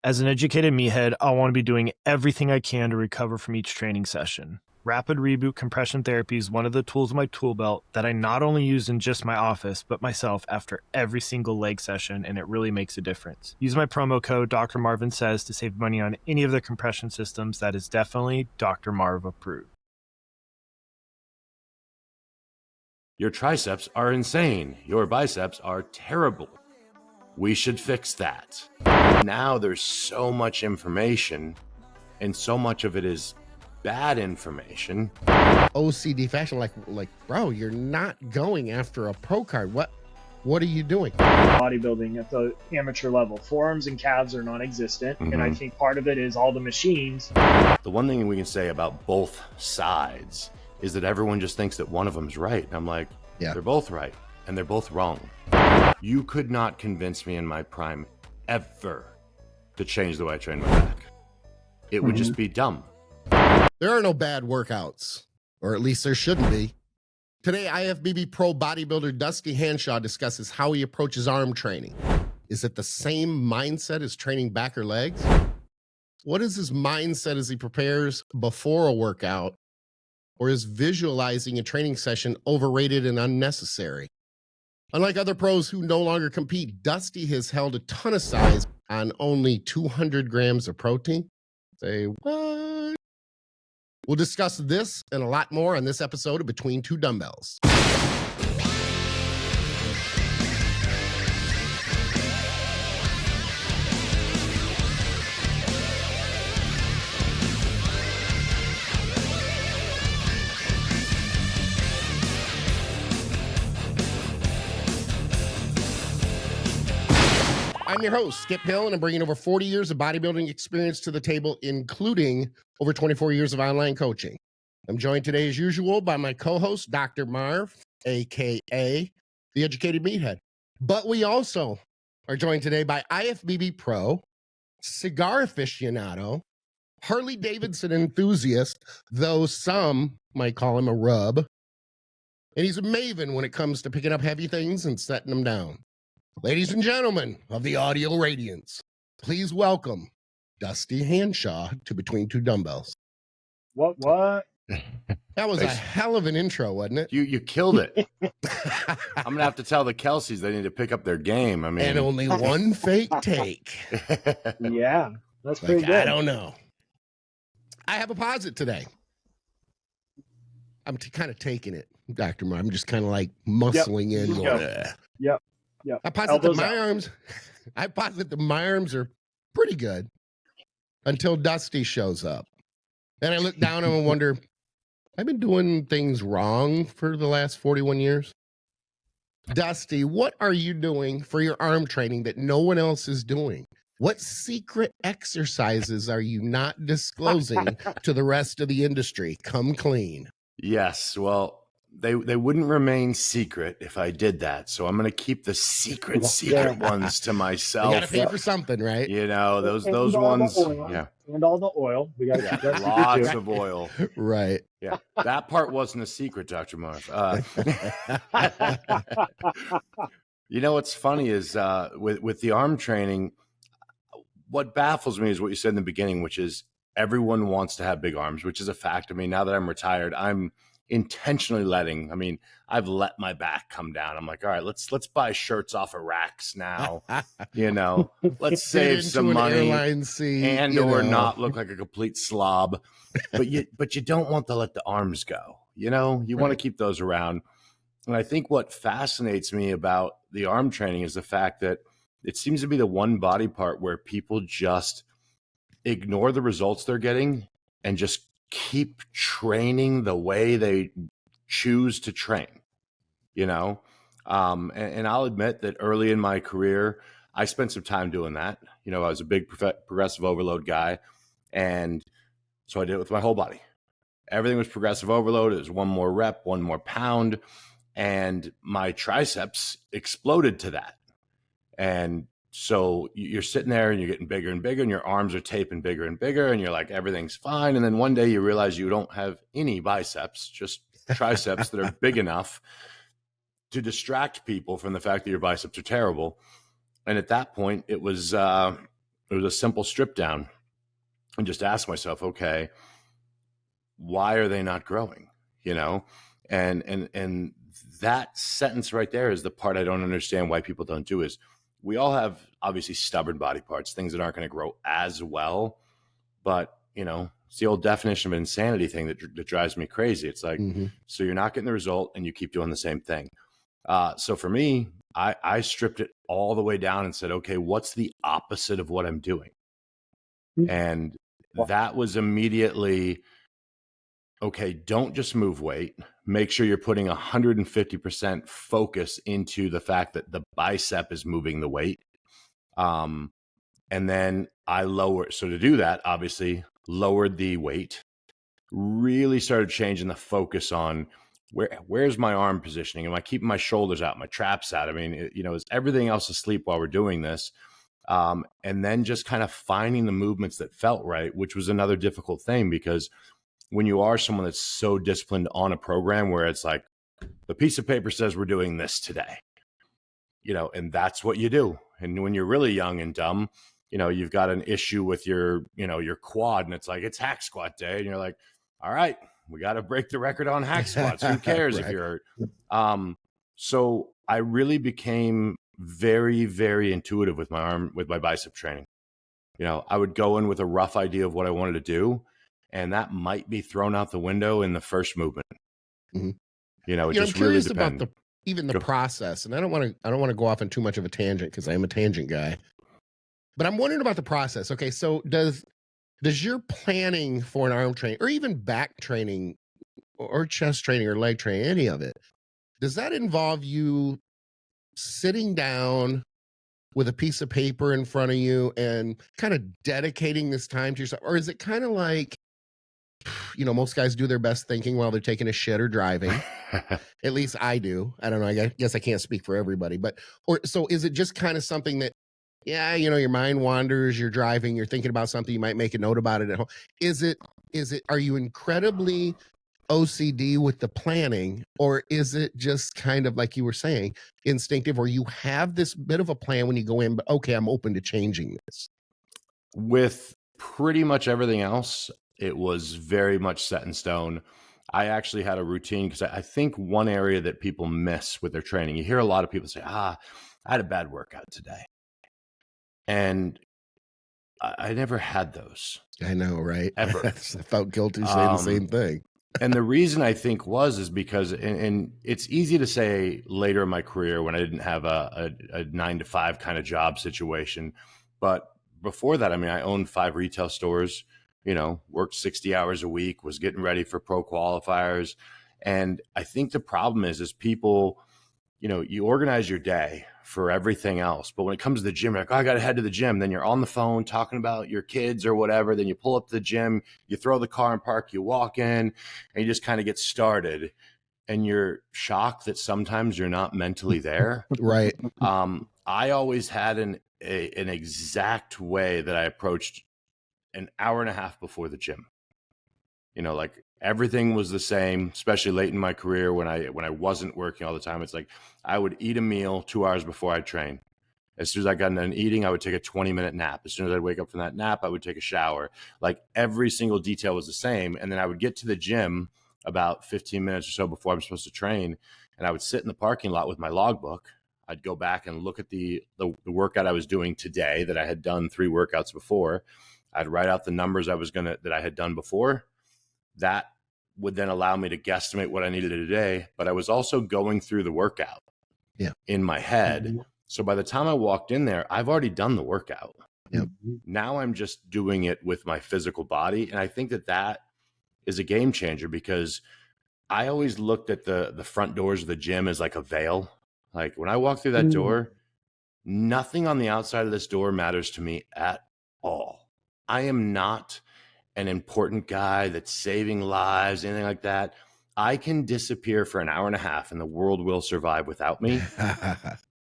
As an educated meathead, I want to be doing everything I can to recover from each training session. Rapid reboot compression therapy is one of the tools in my tool belt that I not only use in just my office, but myself after every single leg session, and it really makes a difference. Use my promo code Dr. Marvin Says to save money on any of the compression systems. That is definitely Dr. Marv approved. Your triceps are insane. Your biceps are terrible. We should fix that. Now there's so much information, and so much of it is bad information. OCD fashion, like, bro, you're not going after a pro card. What are you doing? Bodybuilding at the amateur level, forearms and calves are non-existent, and I think part of it is all the machines. The one thing we can say about both sides is that everyone just thinks that one of them's right. And I'm like, yeah, they're both right, and they're both wrong. You could not convince me in my prime ever to change the way I train my back. It would just be dumb. There are no bad workouts, or at least there shouldn't be. Today, IFBB Pro bodybuilder Dusty Hanshaw discusses how he approaches arm training. Is it the same mindset as training back or legs? What is his mindset as he prepares before a workout? Or is visualizing a training session overrated and unnecessary? Unlike other pros who no longer compete, Dusty has held a ton of size on only 200 grams of protein. Say what? We'll discuss this and a lot more on this episode of Between Two Dumbbells. I'm your host, Skip Hill, and I'm bringing over 40 years of bodybuilding experience to the table, including over 24 years of online coaching. I'm joined today, as usual, by my co-host, Dr. Marv, a.k.a. The Educated Meathead. But we also are joined today by IFBB Pro, cigar aficionado, Harley-Davidson enthusiast, though some might call him a rub. And he's a maven when it comes to picking up heavy things and setting them down. Ladies and gentlemen of the audio radiance, please welcome Dusty Hanshaw to Between Two Dumbbells. What? That was a hell of an intro, wasn't it? You killed it. I'm going to have to tell the Kelseys they need to pick up their game. I mean, and only one fake take. Yeah, that's pretty good. I don't know. I have a posit today. I'm kind of taking it, Dr. Marv. I'm just kind of like muscling in. Yep. I posit that my arms are pretty good until Dusty shows up. Then I look down and wonder, I've been doing things wrong for the last 41 years. Dusty, what are you doing for your arm training that no one else is doing? What secret exercises are you not disclosing to the rest of the industry? Come clean. Yes, well, they wouldn't remain secret if I did that. So I'm going to keep the secret ones to myself. You got to pay for something, right? You know, those ones. Yeah. And all the oil. We got lots of oil. Right. Yeah. That part wasn't a secret, Dr. Marv. You know, what's funny is with the arm training, what baffles me is what you said in the beginning, which is everyone wants to have big arms, which is a fact. I mean, now that I'm retired, I'm intentionally I've let my back come down. I'm like, all right, let's buy shirts off of racks now. You know, let's save some money and or not look like a complete slob. But you don't want to let the arms go. You know, you want to keep those around. And I think what fascinates me about the arm training is the fact that it seems to be the one body part where people just ignore the results they're getting and just keep training the way they choose to train, you know? And I'll admit that early in my career, I spent some time doing that. You know, I was a big progressive overload guy. And so I did it with my whole body. Everything was progressive overload. It was one more rep, one more pound. And my triceps exploded to that. And so you're sitting there and you're getting bigger and bigger and your arms are taping bigger and bigger and you're like, everything's fine. And then one day you realize you don't have any biceps, just triceps that are big enough to distract people from the fact that your biceps are terrible. And at that point it was it was a simple strip down and just ask myself, okay, why are they not growing? You know, and that sentence right there is the part I don't understand why people don't do. Is we all have obviously stubborn body parts, things that aren't going to grow as well, but you know, it's the old definition of insanity thing that drives me crazy. It's like, so you're not getting the result and you keep doing the same thing. So for me, I stripped it all the way down and said, okay, what's the opposite of what I'm doing? And that was immediately, okay, don't just move weight. Make sure you're putting 150% focus into the fact that the bicep is moving the weight. And then I lowered. So to do that, obviously lowered the weight, really started changing the focus on where's my arm positioning? Am I keeping my shoulders out, my traps out? I mean, you know, is everything else asleep while we're doing this? And then just kind of finding the movements that felt right, which was another difficult thing, because when you are someone that's so disciplined on a program where it's like the piece of paper says we're doing this today, you know, and that's what you do. And when you're really young and dumb, you know, you've got an issue with your, you know, your quad and it's like, it's hack squat day. And you're like, all right, we got to break the record on hack squats. Who cares if you're hurt? So I really became very, very intuitive with my arm, with my bicep training. You know, I would go in with a rough idea of what I wanted to do, and that might be thrown out the window in the first movement. You know, it just I'm really curious depends. about the process, and I don't want to go off on too much of a tangent because I am a tangent guy. But I'm wondering about the process. Okay, so does your planning for an arm training, or even back training, or chest training, or leg training, any of it, does that involve you sitting down with a piece of paper in front of you and kind of dedicating this time to yourself? Or is it kind of like, you know, most guys do their best thinking while they're taking a shit or driving? At least I do. I don't know. I guess I can't speak for everybody, but, or so is it just kind of something that, yeah, you know, your mind wanders, you're driving, you're thinking about something, you might make a note about it at home. Are you incredibly OCD with the planning, or is it just kind of like you were saying, instinctive, or you have this bit of a plan when you go in, but okay, I'm open to changing this? With pretty much everything else, it was very much set in stone. I actually had a routine, because I think one area that people miss with their training, you hear a lot of people say, I had a bad workout today. And I never had those. I know, right? Ever. I felt guilty saying the same thing. And the reason I think is because, and it's easy to say later in my career when I didn't have a 9-to-5 kind of job situation. But before that, I mean, I owned 5 retail stores, you know, worked 60 hours a week, was getting ready for pro qualifiers. And I think the problem is people, you know, you organize your day for everything else, but when it comes to the gym, you're like, oh, I got to head to the gym. Then you're on the phone talking about your kids or whatever. Then you pull up to the gym, you throw the car in park, you walk in, and you just kind of get started. And you're shocked that sometimes you're not mentally there. Right. I always had an exact way that I approached an hour and a half before the gym. You know, like everything was the same, especially late in my career when I wasn't working all the time. It's like I would eat a meal 2 hours before I train. As soon as I got done eating, I would take a 20-minute nap. As soon as I'd wake up from that nap, I would take a shower. Like every single detail was the same. And then I would get to the gym about 15 minutes or so before I'm supposed to train. And I would sit in the parking lot with my logbook. I'd go back and look at the workout I was doing today that I had done 3 workouts before. I'd write out the numbers that I had done before. That would then allow me to guesstimate what I needed today. But I was also going through the workout in my head. So by the time I walked in there, I've already done the workout. Now I'm just doing it with my physical body. And I think that is a game changer, because I always looked at the front doors of the gym as like a veil. Like when I walk through that door, nothing on the outside of this door matters to me at all. I am not an important guy that's saving lives, anything like that. I can disappear for an hour and a half and the world will survive without me.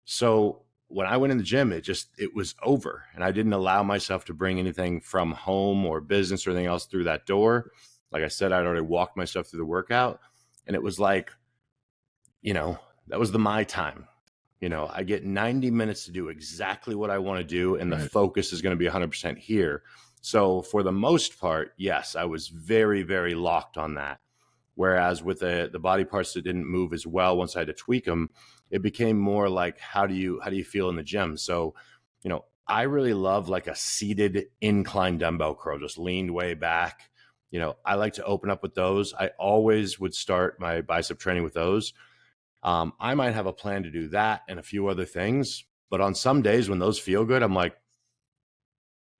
So when I went in the gym, it was over, and I didn't allow myself to bring anything from home or business or anything else through that door. Like I said, I'd already walked myself through the workout, and it was like, you know, that was my time. I get 90 minutes to do exactly what I want to do, and the Right. focus is going to be 100% here. So for the most part, yes, I was very, very locked on that. Whereas with the body parts that didn't move as well, once I had to tweak them, it became more like, how do you feel in the gym? So, I really love like a seated incline dumbbell curl, just leaned way back. I like to open up with those. I always would start my bicep training with those. I might have a plan to do that and a few other things, but on some days when those feel good, I'm like,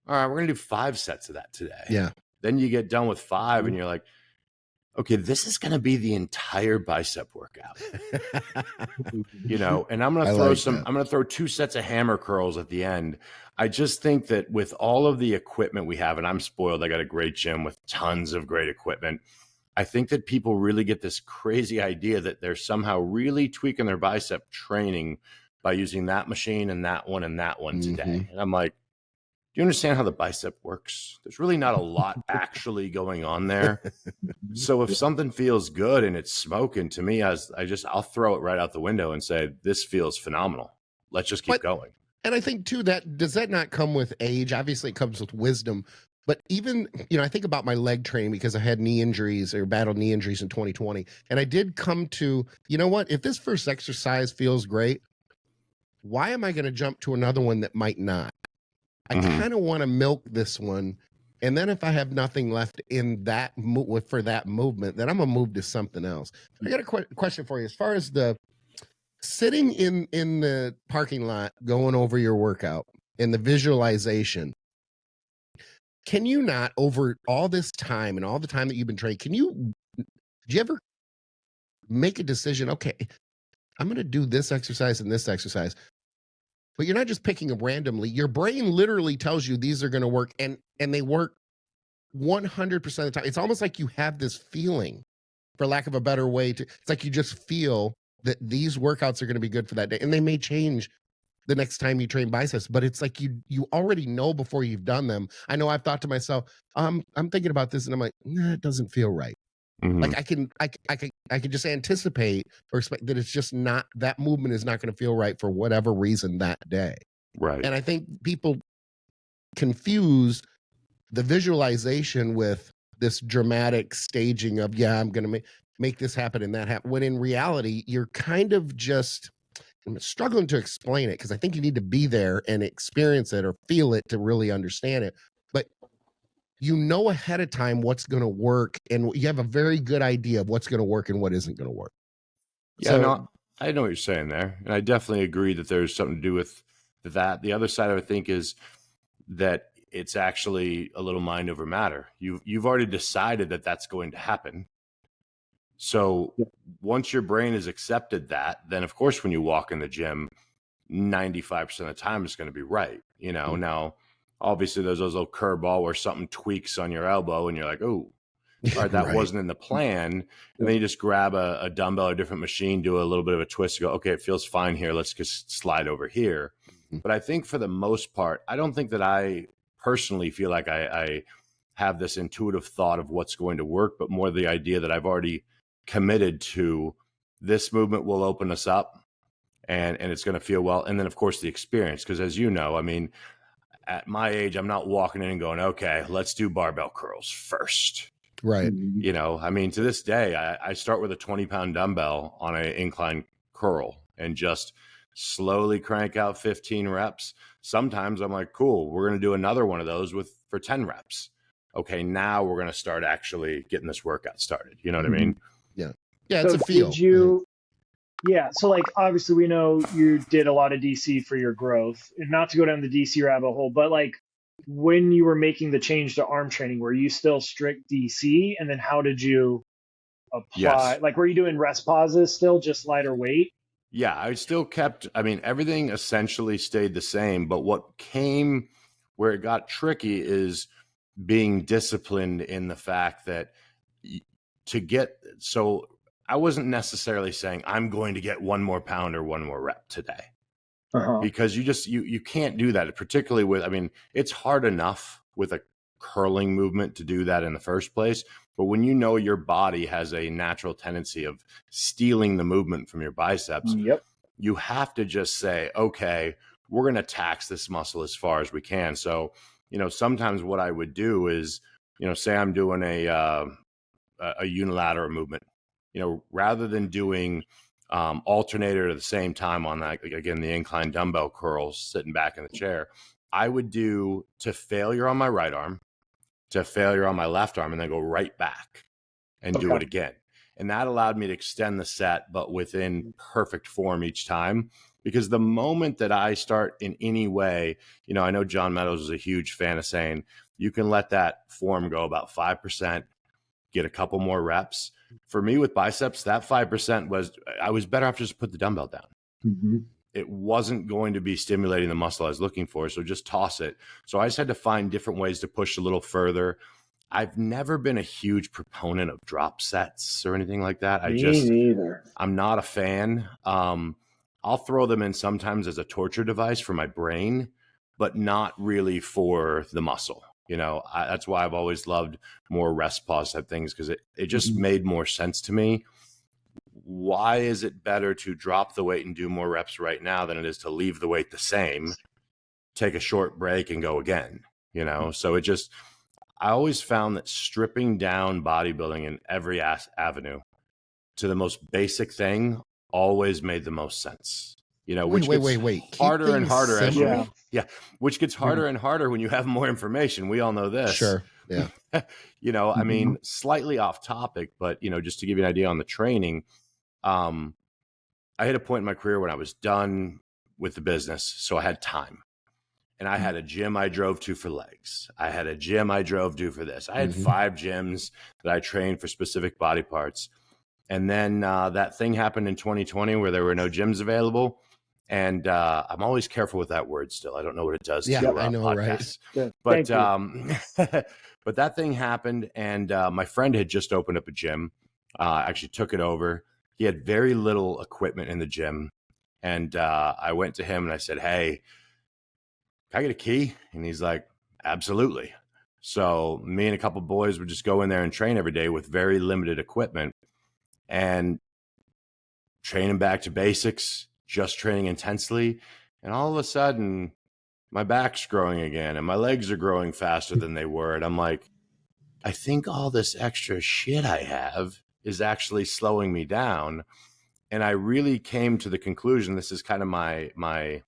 all right, we're going to do 5 sets of that today. Yeah. Then you get done with 5 and you're like, okay, this is going to be the entire bicep workout, and I'm going to throw I'm going to throw 2 sets of hammer curls at the end. I just think that with all of the equipment we have, and I'm spoiled, I got a great gym with tons of great equipment. I think that people really get this crazy idea that they're somehow really tweaking their bicep training by using that machine and that one today. And I'm like, do you understand how the bicep works? There's really not a lot actually going on there. So if something feels good and it's smoking, to me, I'll throw it right out the window and say, this feels phenomenal. Let's just keep going. And I think too, does that not come with age? Obviously it comes with wisdom, but even, I think about my leg training because I had knee injuries or battled knee injuries in 2020. And I did come to, if this first exercise feels great, why am I going to jump to another one that might not? I kind of want to milk this one. And then if I have nothing left in that for that movement, then I'm going to move to something else. I got a question for you. As far as the sitting in the parking lot, going over your workout and the visualization, can you not, over all this time and all the time that you've been training, do you ever make a decision? Okay, I'm going to do this exercise and this exercise. But you're not just picking them randomly. Your brain literally tells you these are going to work, and they work 100% of the time. It's almost like you have this feeling, for lack of a better way it's like you just feel that these workouts are going to be good for that day. And they may change the next time you train biceps, but it's like you already know before you've done them. I know I've thought to myself, I'm thinking about this, and I'm like, nah, it doesn't feel right. Like I can just anticipate or expect that it's just not, that movement is not going to feel right for whatever reason that day. Right. And I think people confuse the visualization with this dramatic staging of, I'm going to make this happen and that happen. When in reality, you're kind of just, I'm struggling to explain it because I think you need to be there and experience it or feel it to really understand it. But ahead of time what's going to work, and you have a very good idea of what's going to work and what isn't going to work. Yeah, so, I know what you're saying there. And I definitely agree that there's something to do with that. The other side of it, I think, is that it's actually a little mind over matter. You've already decided that that's going to happen. So once your brain has accepted that, then of course, when you walk in the gym, 95% of the time it's going to be right. Now, obviously there's those little curveball where something tweaks on your elbow and you're like, oh, all right, that Right. wasn't in the plan. And then you just grab a dumbbell or a different machine, do a little bit of a twist, go, okay, it feels fine here. Let's just slide over here. But I think for the most part, I don't think that I personally feel like I have this intuitive thought of what's going to work, but more the idea that I've already committed to this movement will open us up and it's going to feel well. And then of course the experience, because as you know, I mean, at my age, I'm not walking in and going, okay, let's do barbell curls first. Right. I mean, to this day, I start with a 20-pound dumbbell on an incline curl and just slowly crank out 15 reps. Sometimes I'm like, cool, we're going to do another one of those for 10 reps. Okay, now we're going to start actually getting this workout started. You know what I mean? Yeah. Yeah, it's a feel. So like obviously we know you did a lot of DC for your growth, and not to go down the DC rabbit hole, but like when you were making the change to arm training, were you still strict DC? And then how did you apply? Yes. Like, were you doing rest pauses still, just lighter weight? Yeah, I still kept, everything essentially stayed the same, but where it got tricky is being disciplined in the fact that so I wasn't necessarily saying I'm going to get 1 more pound or 1 more rep today. Because you can't do that, particularly with, it's hard enough with a curling movement to do that in the first place. But when you know your body has a natural tendency of stealing the movement from your biceps, you have to just say, okay, we're going to tax this muscle as far as we can. So, sometimes what I would do is, say I'm doing a unilateral movement, rather than doing alternator at the same time on that, again, the incline dumbbell curls sitting back in the chair, I would do to failure on my right arm, to failure on my left arm, and then go right back and do it again. And that allowed me to extend the set, but within perfect form each time. Because the moment that I start in any way, I know John Meadows is a huge fan of saying, you can let that form go about 5%, get a couple more reps. For me with biceps, that 5% was, I was better off just put the dumbbell down. Mm-hmm. It wasn't going to be stimulating the muscle I was looking for. So just toss it. So I just had to find different ways to push a little further. I've never been a huge proponent of drop sets or anything like that. Me neither. I'm not a fan. I'll throw them in sometimes as a torture device for my brain, but not really for the muscle. That's why I've always loved more rest pause type things, because it just made more sense to me. Why is it better to drop the weight and do more reps right now than it is to leave the weight the same, take a short break and go again? So I always found that stripping down bodybuilding in every avenue to the most basic thing always made the most sense. Which gets harder and harder. Which gets harder and harder when you have more information. We all know this. Sure. Yeah. I mean, slightly off topic, but just to give you an idea on the training, I hit a point in my career when I was done with the business, so I had time. And I had a gym I drove to for legs. I had a gym I drove to for this. I had 5 gyms that I trained for specific body parts. And then that thing happened in 2020 where there were no gyms available. And I'm always careful with that word still. I don't know what it does to I know, podcasts. right? But but that thing happened, and my friend had just opened up a gym. Actually took it over. He had very little equipment in the gym. And I went to him and I said, hey, can I get a key? And he's like, absolutely. So me and a couple boys would just go in there and train every day with very limited equipment and training back to basics, just training intensely. And all of a sudden, my back's growing again and my legs are growing faster than they were. And I'm like, I think all this extra shit I have is actually slowing me down. And I really came to the conclusion, this is kind of my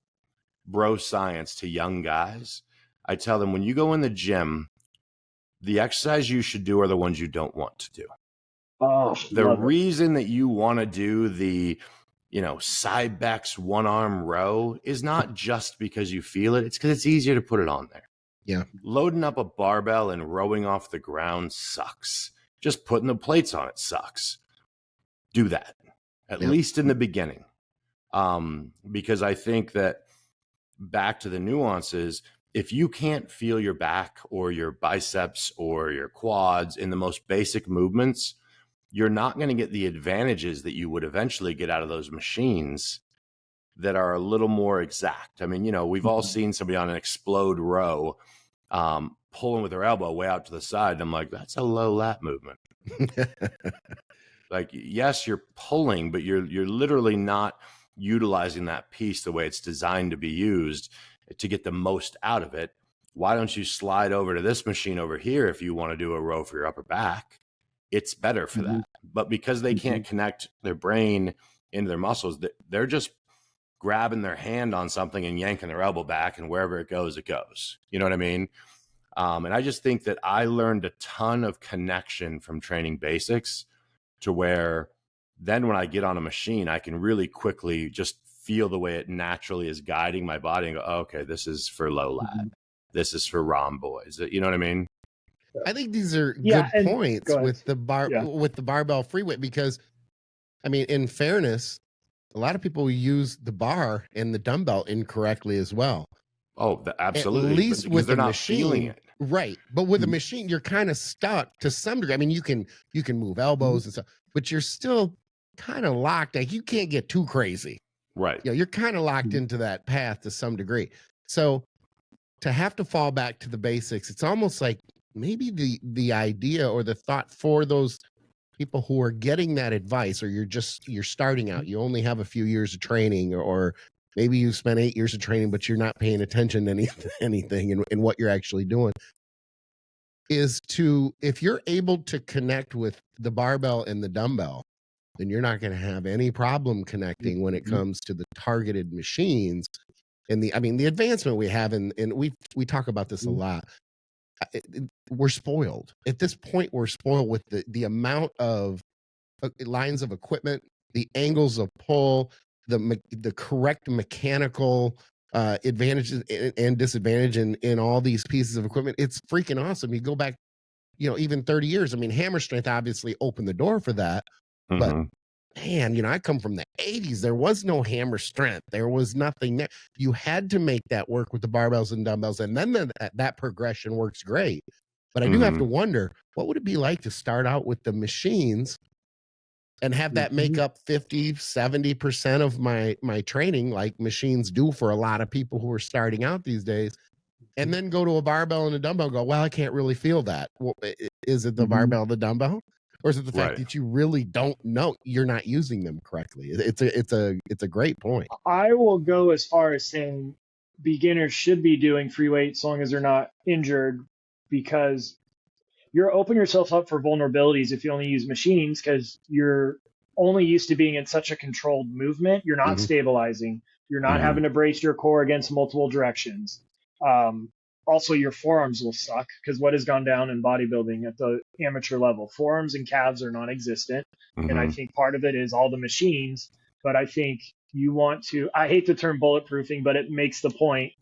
bro science to young guys. I tell them, when you go in the gym, the exercise you should do are the ones you don't want to do. The reason that you want to do the, side backs, one arm row is not just because you feel it. It's because it's easier to put it on there. Yeah. Loading up a barbell and rowing off the ground sucks. Just putting the plates on it sucks. Do that, at least in the beginning. Because I think that, back to the nuances, if you can't feel your back or your biceps or your quads in the most basic movements, you're not going to get the advantages that you would eventually get out of those machines that are a little more exact. I mean, we've all seen somebody on an explode row pulling with their elbow way out to the side. And I'm like, that's a low lat movement. Like, yes, you're pulling, but you're literally not utilizing that piece the way it's designed to be used to get the most out of it. Why don't you slide over to this machine over here if you want to do a row for your upper back? It's better for that. But because they can't connect their brain into their muscles, they're just grabbing their hand on something and yanking their elbow back, and wherever it goes, it goes. You know what I mean? And I just think that I learned a ton of connection from training basics, to where then when I get on a machine, I can really quickly just feel the way it naturally is guiding my body and go, oh, okay, this is for low lat. This is for rhomboids. You know what I mean? I think these are good points with the barbell free weight, because I mean, in fairness, a lot of people use the bar and the dumbbell incorrectly as well. Oh, absolutely. At least with they're the not machine, feeling it. Right. But with a machine, you're kind of stuck to some degree. I mean, you can move elbows and stuff, but you're still kind of locked. Like, you can't get too crazy. Right. You're kind of locked into that path to some degree. So to have to fall back to the basics, it's almost like maybe the idea or the thought for those people who are getting that advice, or you're starting out, you only have a few years of training, or maybe you spent 8 years of training, but you're not paying attention to anything in what you're actually doing, is to, if you're able to connect with the barbell and the dumbbell, then you're not going to have any problem connecting when it comes to the targeted machines. And the advancement we have, and we talk about this a lot. We're spoiled at this point. We're spoiled with the amount of lines of equipment, the angles of pull, the correct mechanical advantages and disadvantage in all these pieces of equipment. It's freaking awesome. You go back, even 30 years. I mean, hammer strength obviously opened the door for that, but man, I come from the 80s. There was no hammer strength. There was nothing there. You had to make that work with the barbells and dumbbells, and then that progression works great. But I do have to wonder, what would it be like to start out with the machines and have that make up 50, 70% of my training, like machines do for a lot of people who are starting out these days, and then go to a barbell and a dumbbell and go, well, I can't really feel that. Well, is it the barbell, the dumbbell? Or is it the fact that you really don't know, you're not using them correctly? It's a great point. I will go as far as saying beginners should be doing free weight as long as they're not injured, because you're opening yourself up for vulnerabilities if you only use machines, because you're only used to being in such a controlled movement. You're not stabilizing. You're not having to brace your core against multiple directions. Also, your forearms will suck, because what has gone down in bodybuilding at the amateur level? Forearms and calves are non-existent. And I think part of it is all the machines. But I think you want to, I hate the term bulletproofing, but it makes the point.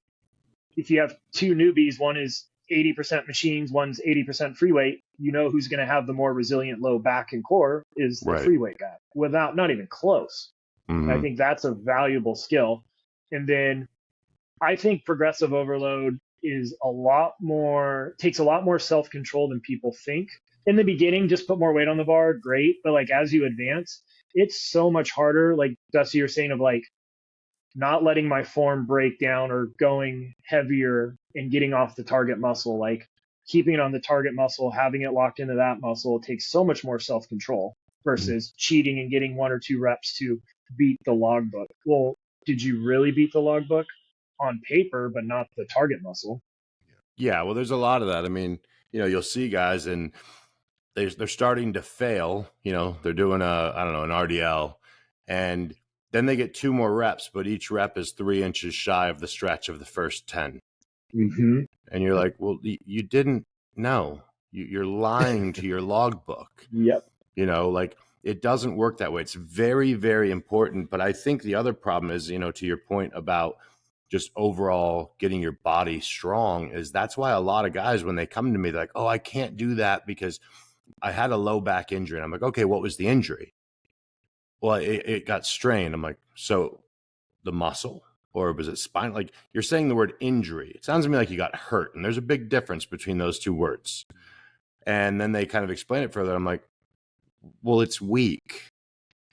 If you have two newbies, one is 80% machines, one's 80% free weight, you know who's going to have the more resilient low back and core is the free weight guy, without, not even close. I think that's a valuable skill. And then I think progressive overload is takes a lot more self-control than people think. In the beginning, just put more weight on the bar, great. But like as you advance, it's so much harder. Like Dusty, you're saying, of like not letting my form break down or going heavier and getting off the target muscle, like keeping it on the target muscle, having it locked into that muscle. It takes so much more self-control versus cheating and getting 1 or 2 reps to beat the logbook. Well, did you really beat the logbook? On paper, but not the target muscle. Yeah, well, there's a lot of that. I mean, you'll see guys and they're starting to fail. They're doing an RDL, and then they get 2 more reps, but each rep is 3 inches shy of the stretch of the first 10. And you're like, well, you didn't know. You're lying to your logbook. Like it doesn't work that way. It's very, very important. But I think the other problem is, to your point about just overall getting your body strong, is that's why a lot of guys, when they come to me, they're like, oh, I can't do that because I had a low back injury. And I'm like, okay, what was the injury? Well, it got strained. I'm like, so the muscle, or was it spine? Like, you're saying the word injury. It sounds to me like you got hurt. And there's a big difference between those 2 words. And then they kind of explain it further. I'm like, well, it's weak.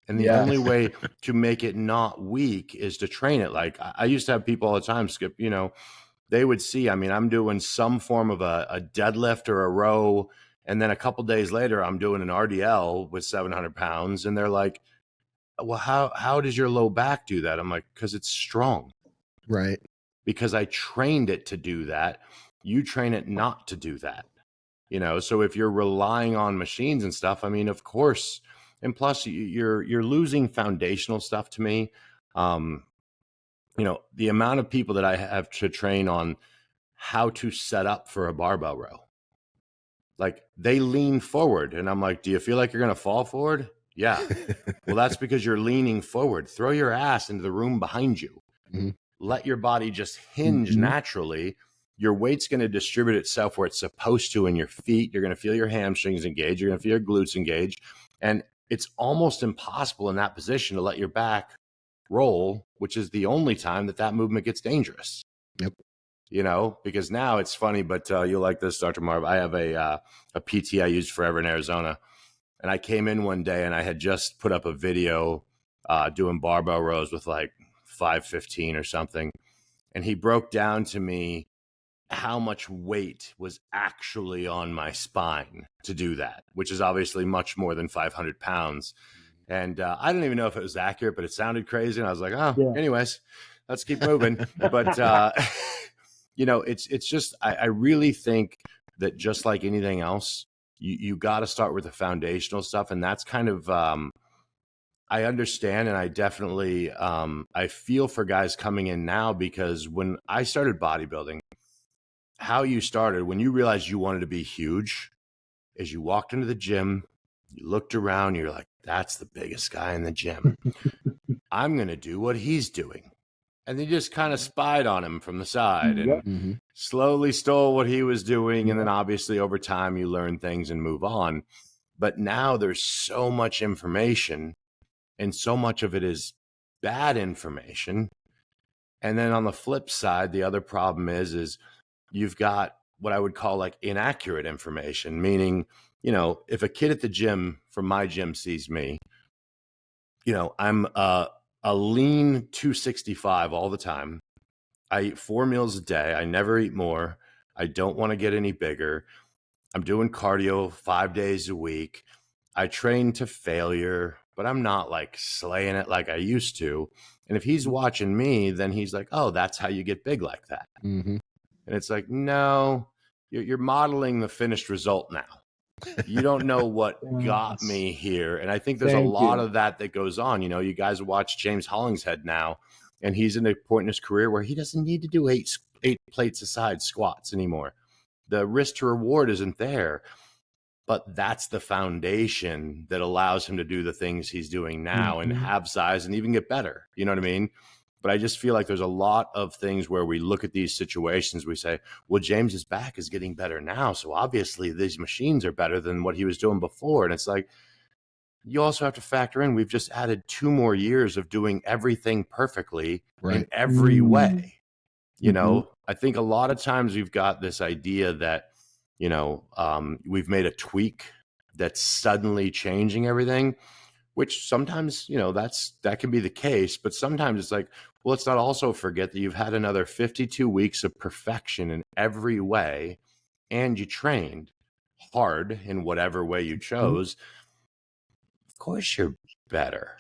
And the only way to make it not weak is to train it. Like I used to have people all the time, Skip, they would see, I'm doing some form of a deadlift or a row. And then a couple days later, I'm doing an RDL with 700 pounds. And they're like, well, how does your low back do that? I'm like, because it's strong. Right. Because I trained it to do that. You train it not to do that. So if you're relying on machines and stuff, of course. And plus, you're losing foundational stuff to me. The amount of people that I have to train on how to set up for a barbell row. Like they lean forward and I'm like, do you feel like you're going to fall forward? Yeah. Well, that's because you're leaning forward. Throw your ass into the room behind you. Let your body just hinge naturally. Your weight's going to distribute itself where it's supposed to in your feet. You're going to feel your hamstrings engage. You're going to feel your glutes engage. And it's almost impossible in that position to let your back roll, which is the only time that movement gets dangerous. Because now it's funny, but you'll like this, Dr. Marv. I have a PT I used forever in Arizona. And I came in one day and I had just put up a video doing barbell rows with like 515 or something. And he broke down to me how much weight was actually on my spine to do that, which is obviously much more than 500 pounds. And I don't even know if it was accurate, but it sounded crazy. And I was like, oh, Yeah. anyways, let's keep moving. But, you know, it's just, I really think that just like anything else, you got to start with the foundational stuff. And that's kind of, I understand. And I definitely, I feel for guys coming in now, because when I started bodybuilding, how you started, when you realized you wanted to be huge, is you walked into the gym, you looked around, you're like, that's the biggest guy in the gym. I'm going to do what he's doing. And they just kind of spied on him from the side and slowly stole what he was doing. And then obviously over time you learn things and move on. But now there's so much information, and so much of it is bad information. And then on the flip side, the other problem is you've got what I would call like inaccurate information, meaning, you know, if a kid at the gym from my gym sees me, you know, I'm a lean 265 all the time. I eat 4 meals a day. I never eat more. I don't want to get any bigger. I'm doing cardio 5 days a week. I train to failure, but I'm not like slaying it like I used to. And if he's watching me, then he's like, oh, that's how you get big like that. And it's like, no, you're modeling the finished result now. You don't know what got me here. And I think there's a lot of that goes on. You know, you guys watch James Hollingshead now, and he's in a point in his career where he doesn't need to do eight plates aside squats anymore. The risk to reward isn't there. But that's the foundation that allows him to do the things he's doing now and have size and even get better. You know what I mean? But I just feel like there's a lot of things where we look at these situations, we say, well, James's back is getting better now, so obviously these machines are better than what he was doing before. And it's like, you also have to factor in, we've just added 2 more years of doing everything perfectly in every way. You know, I think a lot of times we've got this idea that, you know, we've made a tweak that's suddenly changing everything, which sometimes, you know, that can be the case. But sometimes it's like, well, let's not also forget that you've had another 52 weeks of perfection in every way, and you trained hard in whatever way you chose. Of course you're better.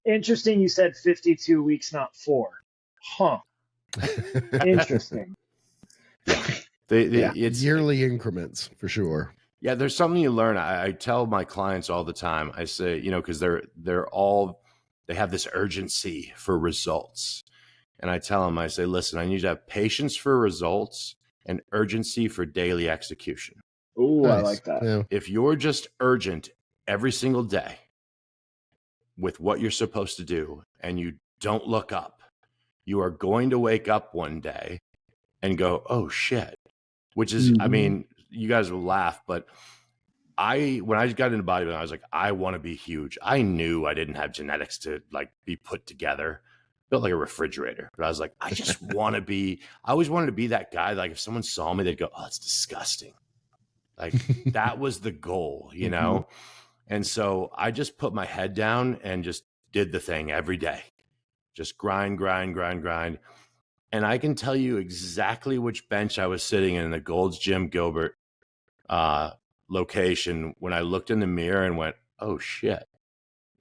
Interesting. You said 52 weeks, not 4. Huh. Interesting. It's yearly increments for sure. Yeah, there's something you learn. I tell my clients all the time. I say, you know, because they have this urgency for results. And I tell them, I say, listen, I need to have patience for results and urgency for daily execution. Oh, nice. I like that. Yeah. If you're just urgent every single day with what you're supposed to do and you don't look up, you are going to wake up one day and go, oh shit, which is, I mean, you guys will laugh, but when I got into bodybuilding, I was like, I want to be huge. I knew I didn't have genetics to like be put together, built like a refrigerator, but I was like, I just want to be, I always wanted to be that guy. Like if someone saw me, they'd go, oh, it's disgusting. Like that was the goal, you know? And so I just put my head down and just did the thing every day. Just grind. And I can tell you exactly which bench I was sitting in the Gold's Gym Gilbert location when I looked in the mirror and went, oh shit.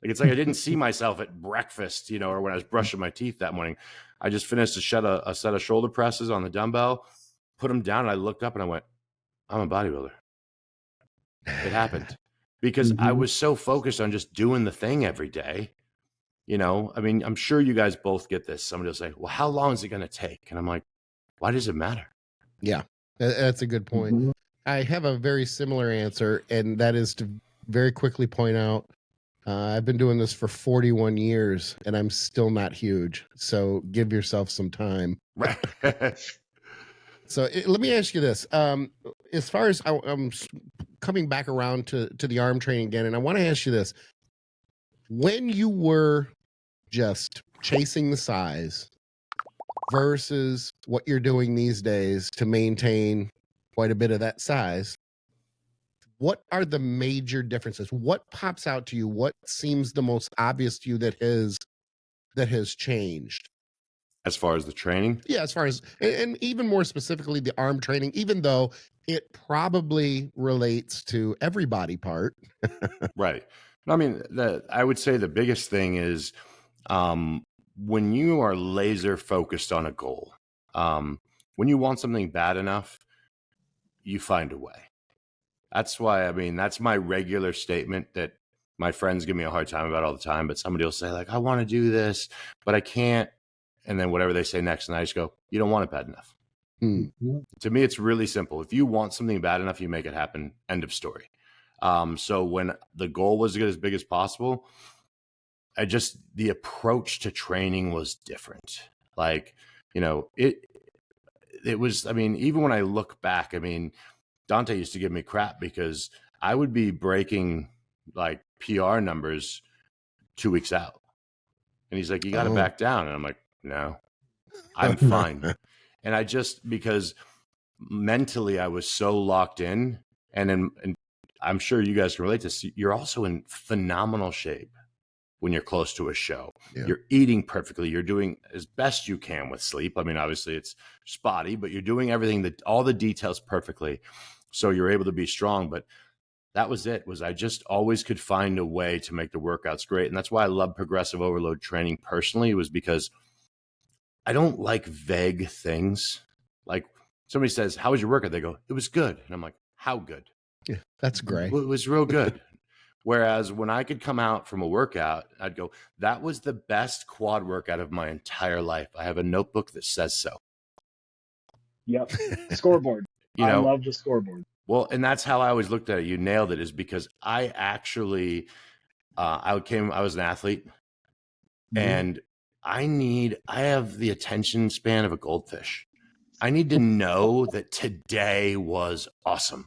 Like it's like I didn't see myself at breakfast, you know, or when I was brushing my teeth that morning. I just finished a set of shoulder presses on the dumbbell, put them down, and I looked up and I went, I'm a bodybuilder. It happened because I was so focused on just doing the thing every day. You know, I mean, I'm sure you guys both get this. Somebody will say, well, how long is it going to take? And I'm like, why does it matter? Yeah, that's a good point. I have a very similar answer, and that is to very quickly point out, I've been doing this for 41 years, and I'm still not huge. So give yourself some time. So let me ask you this. As far as I'm coming back around to the arm training again, and I want to ask you this. When you were just chasing the size versus what you're doing these days to maintain quite a bit of that size, what are the major differences? What pops out to you? What seems the most obvious to you that has changed? As far as the training? Yeah, as far as, and even more specifically, the arm training, even though it probably relates to every body part. Right. I mean, I would say the biggest thing is when you are laser focused on a goal, when you want something bad enough, you find a way. That's why, I mean, that's my regular statement that my friends give me a hard time about all the time, but somebody will say like, I want to do this, but I can't. And then whatever they say next, and I just go, you don't want it bad enough. Mm-hmm. To me, it's really simple. If you want something bad enough, you make it happen. End of story. So when the goal was to get as big as possible, the approach to training was different. Like, you know, it was, I mean, even when I look back, I mean, Dante used to give me crap because I would be breaking like PR numbers 2 weeks out. And he's like, you got to back down. And I'm like, no, I'm fine. And because mentally I was so locked in, and I'm sure you guys can relate to this, you're also in phenomenal shape when you're close to a show. Yeah. You're eating perfectly. You're doing as best you can with sleep. I mean, obviously it's spotty, but you're doing everything, all the details perfectly. So you're able to be strong. But that was it, I just always could find a way to make the workouts great. And that's why I love progressive overload training personally, was because I don't like vague things. Like somebody says, how was your workout? They go, it was good. And I'm like, how good? Yeah, that's great. Well, it was real good. Whereas when I could come out from a workout, I'd go, that was the best quad workout of my entire life. I have a notebook that says so. Yep. Scoreboard. You know, I love the scoreboard. Well, and that's how I always looked at it. You nailed it, is because I actually, I was an athlete, and I have the attention span of a goldfish. I need to know that today was awesome.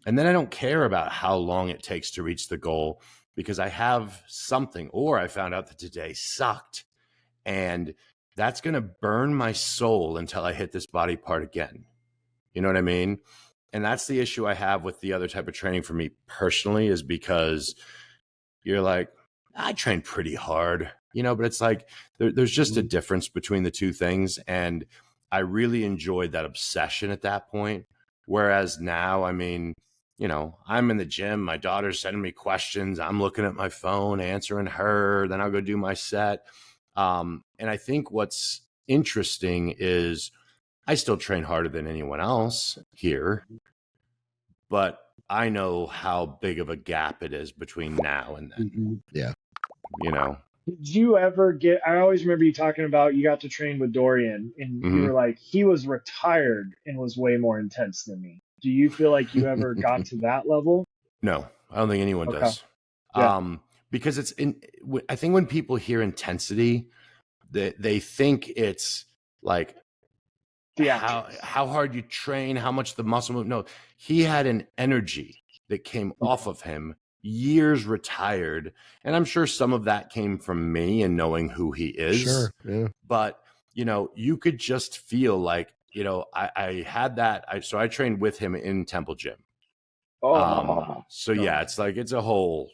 And then I don't care about how long it takes to reach the goal, because I have something, or I found out that today sucked. And that's going to burn my soul until I hit this body part again. You know what I mean? And that's the issue I have with the other type of training for me personally, is because you're like, I train pretty hard, you know, but it's like, there's just a difference between the two things. And I really enjoyed that obsession at that point. Whereas now, I mean, you know, I'm in the gym, my daughter's sending me questions, I'm looking at my phone, answering her, then I'll go do my set. And I think what's interesting is I still train harder than anyone else here, but I know how big of a gap it is between now and then. Yeah. You know, did you ever I always remember you talking about, you got to train with Dorian, and you were like, he was retired and was way more intense than me. Do you feel like you ever got to that level? No, I don't think anyone does. Yeah. Because I think when people hear intensity, they think it's like how hard you train, how much the muscle move. No, he had an energy that came off of him, years retired. And I'm sure some of that came from me and knowing who he is. Sure. Yeah. But, you know, you could just feel like, you know, I had that. So I trained with him in Temple Gym. So yeah, it's like, it's a whole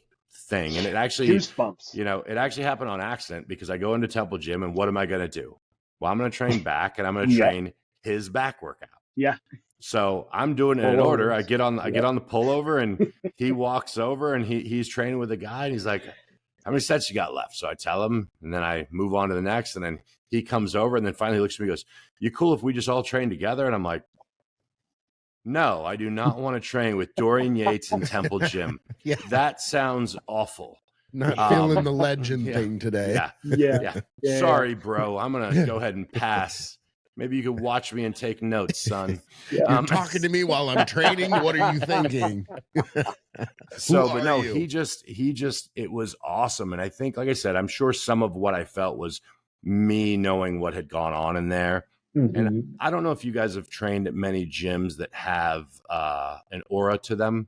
thing. And it actually, goosebumps. You know, it actually happened on accident, because I go into Temple Gym and what am I going to do? Well, I'm going to train back, and I'm going to train his back workout. Yeah. So I'm doing it in order. I get on the pullover, and he walks over, and he's training with a guy, and he's like, how many sets you got left? So I tell him, and then I move on to the next, and then he comes over, and then finally looks at me and goes, you cool if we just all train together? And I'm like, no, I do not want to train with Dorian Yates in Temple Gym. Yeah. That sounds awful. Not feeling the legend thing today. Yeah. Sorry, bro. I'm going to go ahead and pass. Maybe you could watch me and take notes, son. You're talking to me while I'm training. What are you thinking? He just, it was awesome. And I think, like I said, I'm sure some of what I felt was me knowing what had gone on in there. And I don't know if you guys have trained at many gyms that have an aura to them.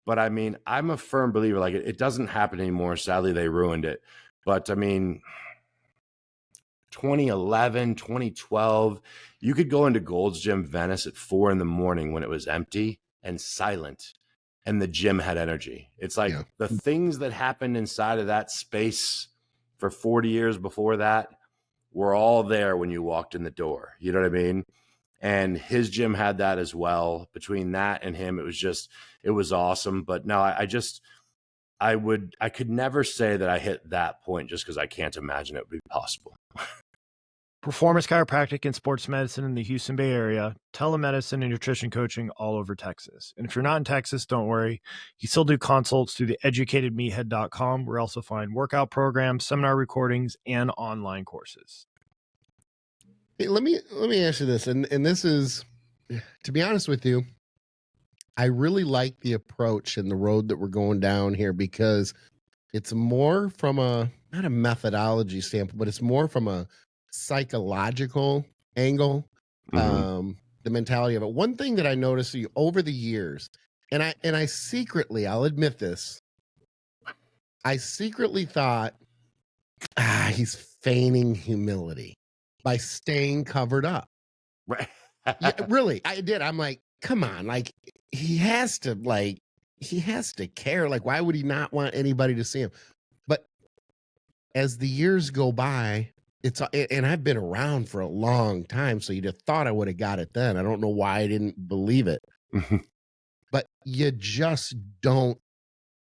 But I mean, I'm a firm believer, like it doesn't happen anymore. Sadly, they ruined it. But I mean, 2011, 2012, you could go into Gold's Gym Venice at 4 a.m. when it was empty and silent, and the gym had energy. It's like the things that happened inside of that space for 40 years before that were all there when you walked in the door. You know what I mean? And his gym had that as well. Between that and him, it was awesome. But no, I could never say that I hit that point just because I can't imagine it would be possible. Performance chiropractic and sports medicine in the Houston Bay Area, telemedicine and nutrition coaching all over Texas. And if you're not in Texas, don't worry. You still do consults through the educatedmeathead.com, where you also find workout programs, seminar recordings, and online courses. Hey, let me ask you this, and this is, to be honest with you, I really like the approach and the road that we're going down here, because it's more from not a methodology standpoint, but it's more from a psychological angle, the mentality of it. One thing that I noticed over the years, and I secretly, I'll admit this, I secretly thought, he's feigning humility by staying covered up. Right. Yeah, really, I did. I'm like, come on, like he has to care. Like, why would he not want anybody to see him? But as the years go by, and I've been around for a long time, so you'd have thought I would have got it then. I don't know why I didn't believe it. But you just don't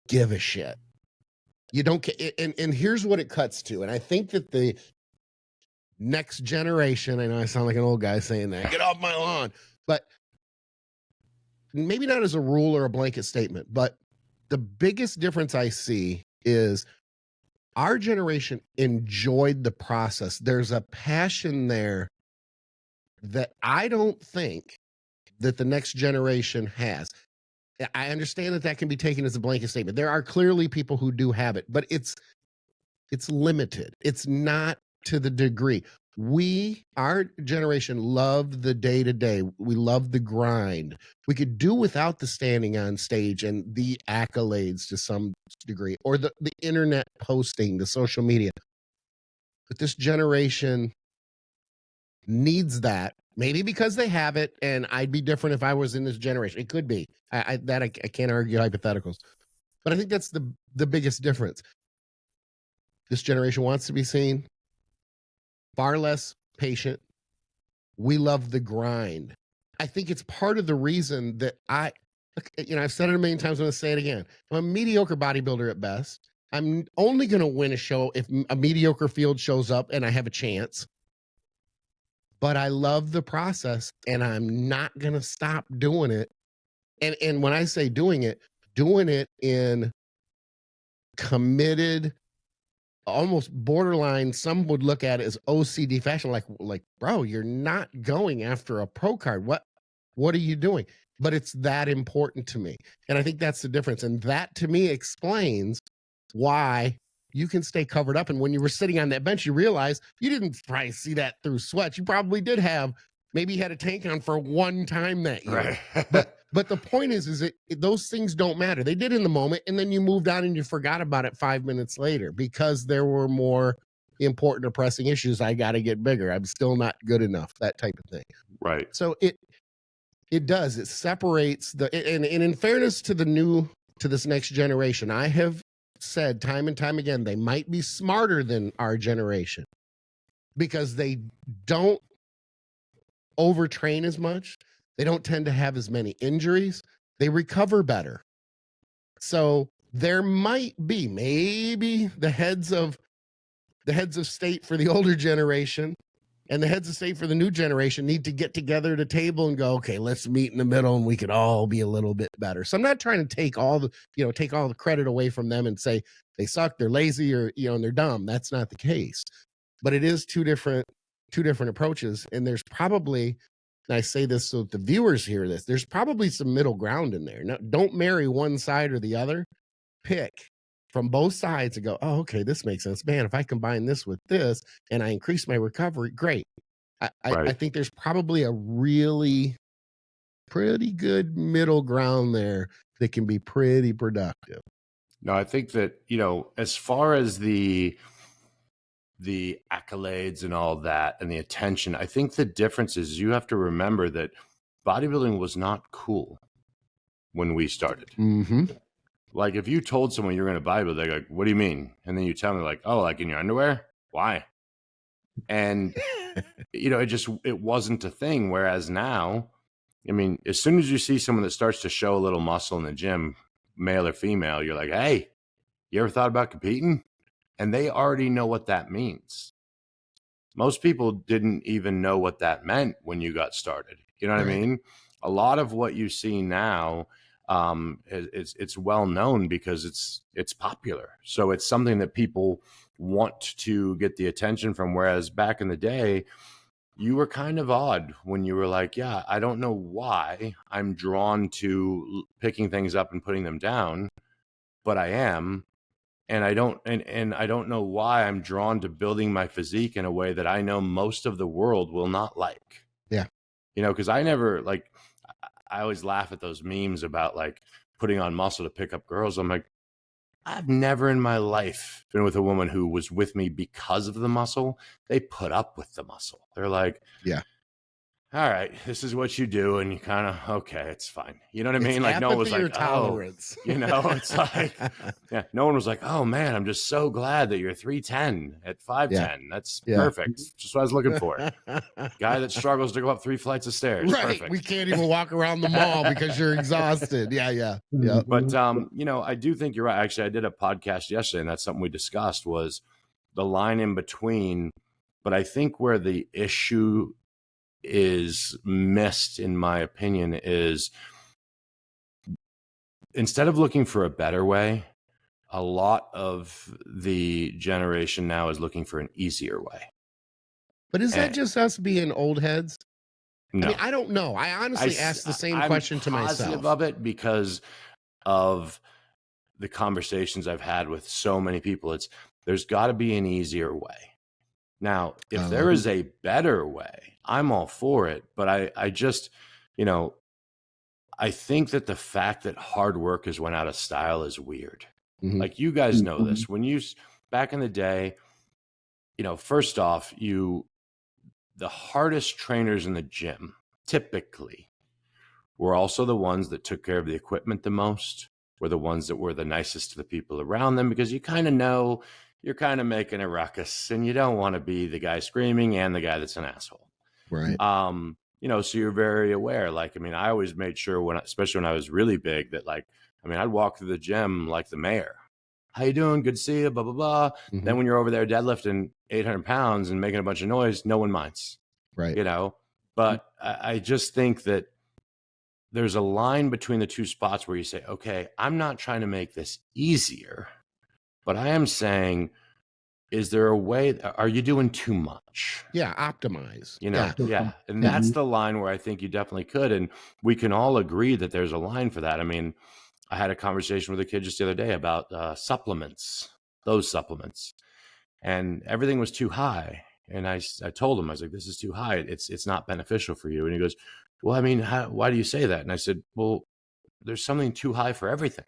give a shit. You don't care. And here's what it cuts to. And I think that the next generation, I know I sound like an old guy saying that, get off my lawn, but maybe not as a rule or a blanket statement, but the biggest difference I see is our generation enjoyed the process. There's a passion there that I don't think that the next generation has. I understand that can be taken as a blanket statement. There are clearly people who do have it, but it's limited. It's not to the degree. Our generation loved the day-to-day. We loved the grind. We could do without the standing on stage and the accolades to some degree, or the internet posting, the social media. But this generation needs that, maybe because they have it, and I'd be different if I was in this generation. It could be. I can't argue hypotheticals. But I think that's the biggest difference. This generation wants to be seen, far less patient. We love the grind. I think it's part of the reason that I've said it a million times, I'm going to say it again. I'm a mediocre bodybuilder at best. I'm only going to win a show if a mediocre field shows up and I have a chance. But I love the process, and I'm not going to stop doing it. And when I say doing it in committed, almost borderline, some would look at it as OCD fashion, like, bro, you're not going after a pro card. What are you doing? But it's that important to me. And I think that's the difference. And that, to me, explains why you can stay covered up. And when you were sitting on that bench, you realize you didn't probably see that through sweat. You probably did maybe you had a tank on for one time that year. Right. But the point is those things don't matter. They did in the moment, and then you moved on and you forgot about it 5 minutes later because there were more important or pressing issues. I got to get bigger. I'm still not good enough, that type of thing. Right. So it separates and in fairness to this next generation, I have said time and time again, they might be smarter than our generation because they don't overtrain as much. They don't tend to have as many injuries. They recover better. So there might be maybe the heads of state for the older generation and the heads of state for the new generation need to get together at a table and go, okay, let's meet in the middle and we could all be a little bit better. So I'm not trying to take all the credit away from them and say they suck, they're lazy, or and they're dumb. That's not the case. But it is two different approaches, and there's probably, and I say this so that the viewers hear this, there's probably some middle ground in there. Now, don't marry one side or the other. Pick from both sides and go, oh, okay, this makes sense. Man, if I combine this with this and I increase my recovery, great. I think there's probably a really pretty good middle ground there that can be pretty productive. No, I think that, as far as the accolades and all that and the attention, I think the difference is you have to remember that bodybuilding was not cool when we started. Mm-hmm. Like if you told someone you're going to bodybuild, they're like, what do you mean? And then you tell me like, oh, like in your underwear? Why? And, it wasn't a thing. Whereas now, I mean, as soon as you see someone that starts to show a little muscle in the gym, male or female, you're like, hey, you ever thought about competing? And they already know what that means. Most people didn't even know what that meant when you got started. You know what I mean? A lot of what you see now, it's well known because it's popular. So it's something that people want to get the attention from. Whereas back in the day, you were kind of odd when you were like, yeah, I don't know why I'm drawn to picking things up and putting them down, but I am. And I don't know why I'm drawn to building my physique in a way that I know most of the world will not like. Yeah. Because I always laugh at those memes about like putting on muscle to pick up girls. I'm like, I've never in my life been with a woman who was with me because of the muscle. They put up with the muscle. They're like, yeah, all right, this is what you do. And you kind of, okay, it's fine. You know what I mean? Like no one was like, tolerance. It's like, yeah, no one was like, oh man, I'm just so glad that you're 310 at 5'10. Yeah. That's perfect. Just what I was looking for. Guy that struggles to go up 3 flights of stairs. Right. Perfect. We can't even walk around the mall because you're exhausted. Yeah. But, I do think you're right. Actually, I did a podcast yesterday and that's something we discussed was the line in between. But I think where the issue is missed, in my opinion, is instead of looking for a better way, a lot of the generation now is looking for an easier way. But is that just us being old heads? No. I mean, I don't know. I honestly asked the same question to myself. I'm positive of it because of the conversations I've had with so many people. There's got to be an easier way. Now, if there is a better way, I'm all for it. But I just, I think that the fact that hard work has went out of style is weird. Mm-hmm. Like you guys know this. When back in the day, first off, the hardest trainers in the gym typically were also the ones that took care of the equipment the most, were the ones that were the nicest to the people around them, because you kind of know you're kind of making a ruckus and you don't want to be the guy screaming and the guy that's an asshole. Right. So you're very aware. Like, I mean, I always made sure especially when I was really big that I'd walk through the gym like the mayor. How you doing? Good to see you, blah, blah, blah. Mm-hmm. Then when you're over there deadlifting 800 pounds and making a bunch of noise, no one minds. Right. But I just think that there's a line between the two spots where you say, okay, I'm not trying to make this easier, but I am saying, is there a way? Are you doing too much? Yeah, optimize. Yeah. And that's the line where I think you definitely could. And we can all agree that there's a line for that. I mean, I had a conversation with a kid just the other day about supplements, those supplements, and everything was too high. And I told him, I was like, this is too high. It's not beneficial for you. And he goes, well, I mean, why do you say that? And I said, well, there's something too high for everything.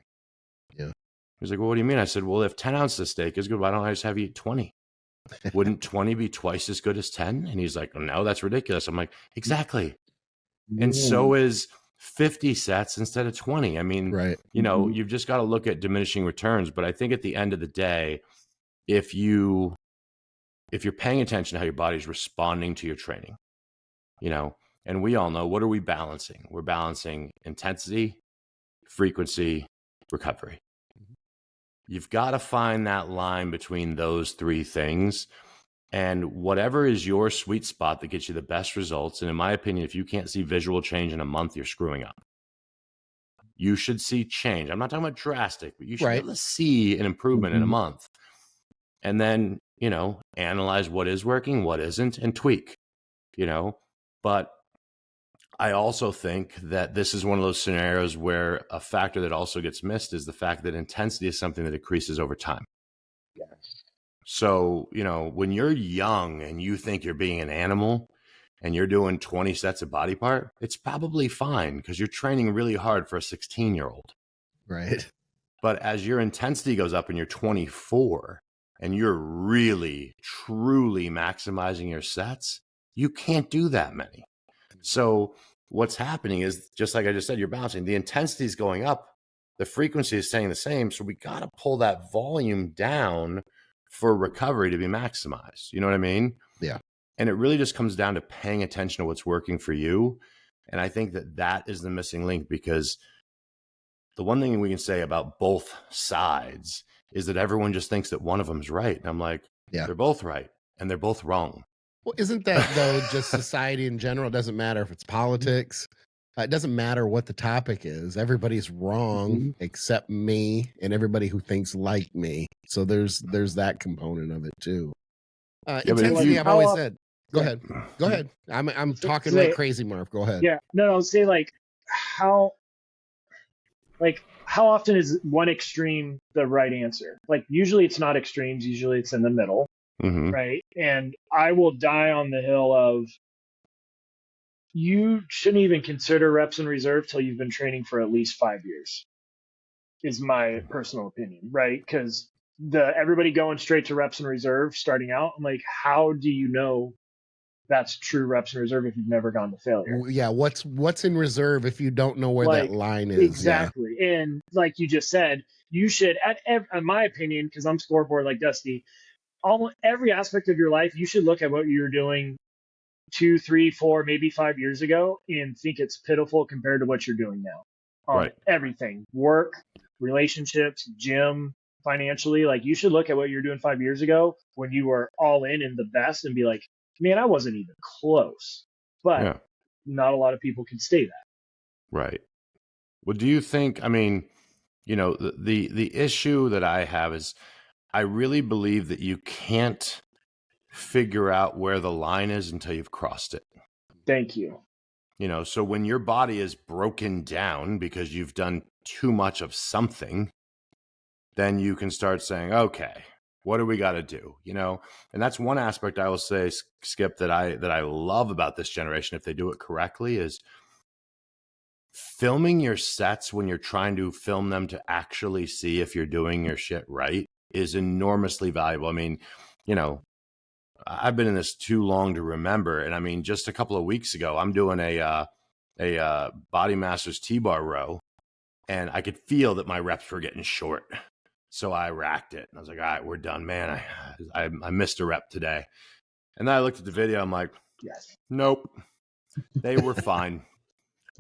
Yeah. He's like, well, what do you mean? I said, well, if 10 ounces of steak is good, why don't I just have you eat 20? Wouldn't 20 be twice as good as 10? And he's like, no, that's ridiculous. I'm like, exactly. And so is 50 sets instead of 20. I mean, right. You've just got to look at diminishing returns. But I think at the end of the day, if you're paying attention to how your body's responding to your training, and we all know, what are we balancing? We're balancing intensity, frequency, recovery. You've got to find that line between those three things, and whatever is your sweet spot that gets you the best results. And in my opinion, if you can't see visual change in a month, you're screwing up. You should see change. I'm not talking about drastic, but you should be able to see an improvement in a month. And then, analyze what is working, what isn't, and tweak, But I also think that this is one of those scenarios where a factor that also gets missed is the fact that intensity is something that decreases over time. Yes. So, when you're young and you think you're being an animal and you're doing 20 sets of body part, it's probably fine because you're training really hard for a 16-year-old. Right. But as your intensity goes up and you're 24 and you're really, truly maximizing your sets, you can't do that many. So what's happening is, just like I just said, you're bouncing. The intensity is going up. The frequency is staying the same. So we got to pull that volume down for recovery to be maximized. You know what I mean? Yeah. And it really just comes down to paying attention to what's working for you. And I think that is the missing link, because the one thing we can say about both sides is that everyone just thinks that one of them's right. And I'm like, Yeah. they're both right and they're both wrong. Well, isn't that though just society in general? It doesn't matter if it's politics. It doesn't matter what the topic is. Everybody's wrong except me and everybody who thinks like me. So there's that component of it too. Intensity, I've always said. Go ahead. Go ahead. I'm talking like crazy, Marv. Go ahead. Yeah. No, I'll say how often is one extreme the right answer? Like usually it's not extremes. Usually it's in the middle. Right. And I will die on the hill of, you shouldn't even consider reps in reserve till you've been training for at least 5 years, is my personal opinion, right? Because everybody going straight to reps in reserve starting out, I'm like, how do you know that's true reps in reserve if you've never gone to failure? Yeah, what's in reserve if you don't know where that line is? Exactly. Yeah. And like you just said, you should, in my opinion, because I'm scoreboard like Dusty, almost every aspect of your life, you should look at what you're doing 2, 3, 4, maybe 5 years ago and think it's pitiful compared to what you're doing now. Right. Everything, work, relationships, gym, financially. Like you should look at what you're doing 5 years ago when you were all in and the best and be like, man, I wasn't even close. But not a lot of people can stay that. Right. Well, do you think, I mean, you know, the issue that I have is I really believe that you can't figure out where the line is until you've crossed it. Thank you. You know, so when your body is broken down because you've done too much of something, then you can start saying, okay, what do we got to do? You know, and that's one aspect I will say, Skip, that I love about this generation, if they do it correctly, is filming your sets when you're trying to film them to actually see if you're doing your shit right is enormously valuable. I mean, you know, I've been in this too long to remember. And I mean, just a couple of weeks ago, I'm doing a Body Masters T-bar row, and I could feel that my reps were getting short. So I racked it. And I was like, all right, we're done, man. I missed a rep today. And then I looked at the video. I'm like, nope, they were fine.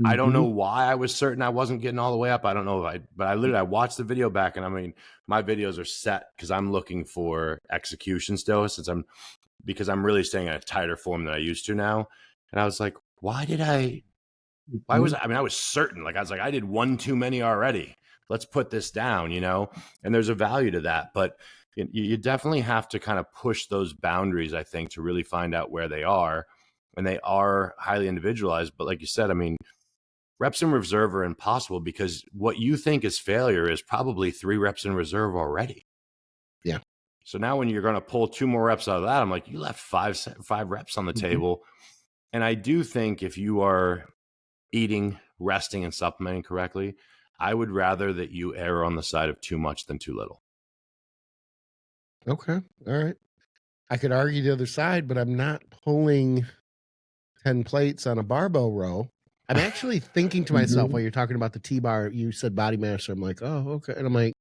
I don't know why I was certain I wasn't getting all the way up. I don't know but I watched the video back, and I mean, my videos are set because I'm looking for execution still, because I'm really staying in a tighter form than I used to now. And I was like, I was certain, like, I was like, I did one too many already. Let's put this down, you know, and there's a value to that. But you definitely have to kind of push those boundaries, I think, to really find out where they are. And they are highly individualized. But like you said, I mean, reps in reserve are impossible, because what you think is failure is probably 3 reps in reserve already. Yeah. So now when you're going to pull 2 more reps out of that, I'm like, you left 5 reps on the table. And I do think if you are eating, resting, and supplementing correctly, I would rather that you err on the side of too much than too little. Okay. All right. I could argue the other side, but I'm not pulling 10 plates on a barbell row. I'm actually thinking to myself while you're talking about the T-bar, you said Body Master. I'm like, oh, okay. And I'm like,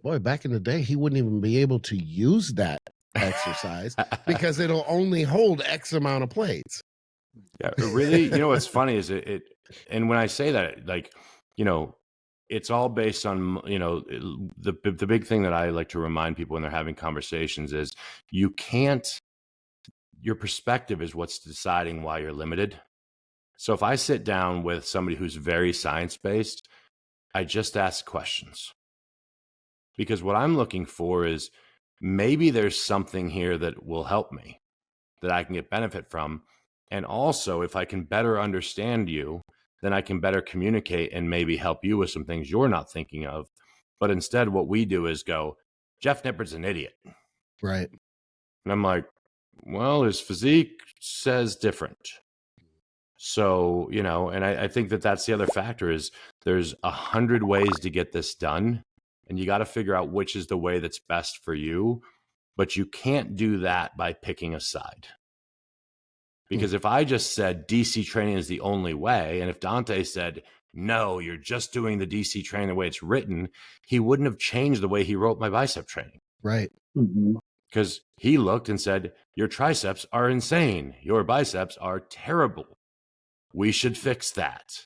boy, back in the day, he wouldn't even be able to use that exercise because it'll only hold X amount of plates. Yeah, really. You know, what's funny is it, and when I say that, like, you know, it's all based on, you know, the big thing that I like to remind people when they're having conversations is your perspective is what's deciding why you're limited. So if I sit down with somebody who's very science-based, I just ask questions. Because what I'm looking for is maybe there's something here that will help me, that I can get benefit from. And also, if I can better understand you, then I can better communicate and maybe help you with some things you're not thinking of. But instead, what we do is go, Jeff Nippard's an idiot. Right. And I'm like, well, his physique says different. So, you know, and I think that's the other factor is there's 100 ways to get this done. And you got to figure out which is the way that's best for you. But you can't do that by picking a side. Because if I just said DC training is the only way, and if Dante said, no, you're just doing the DC training the way it's written, he wouldn't have changed the way he wrote my bicep training. Right. because he looked and said, your triceps are insane. Your biceps are terrible. We should fix that.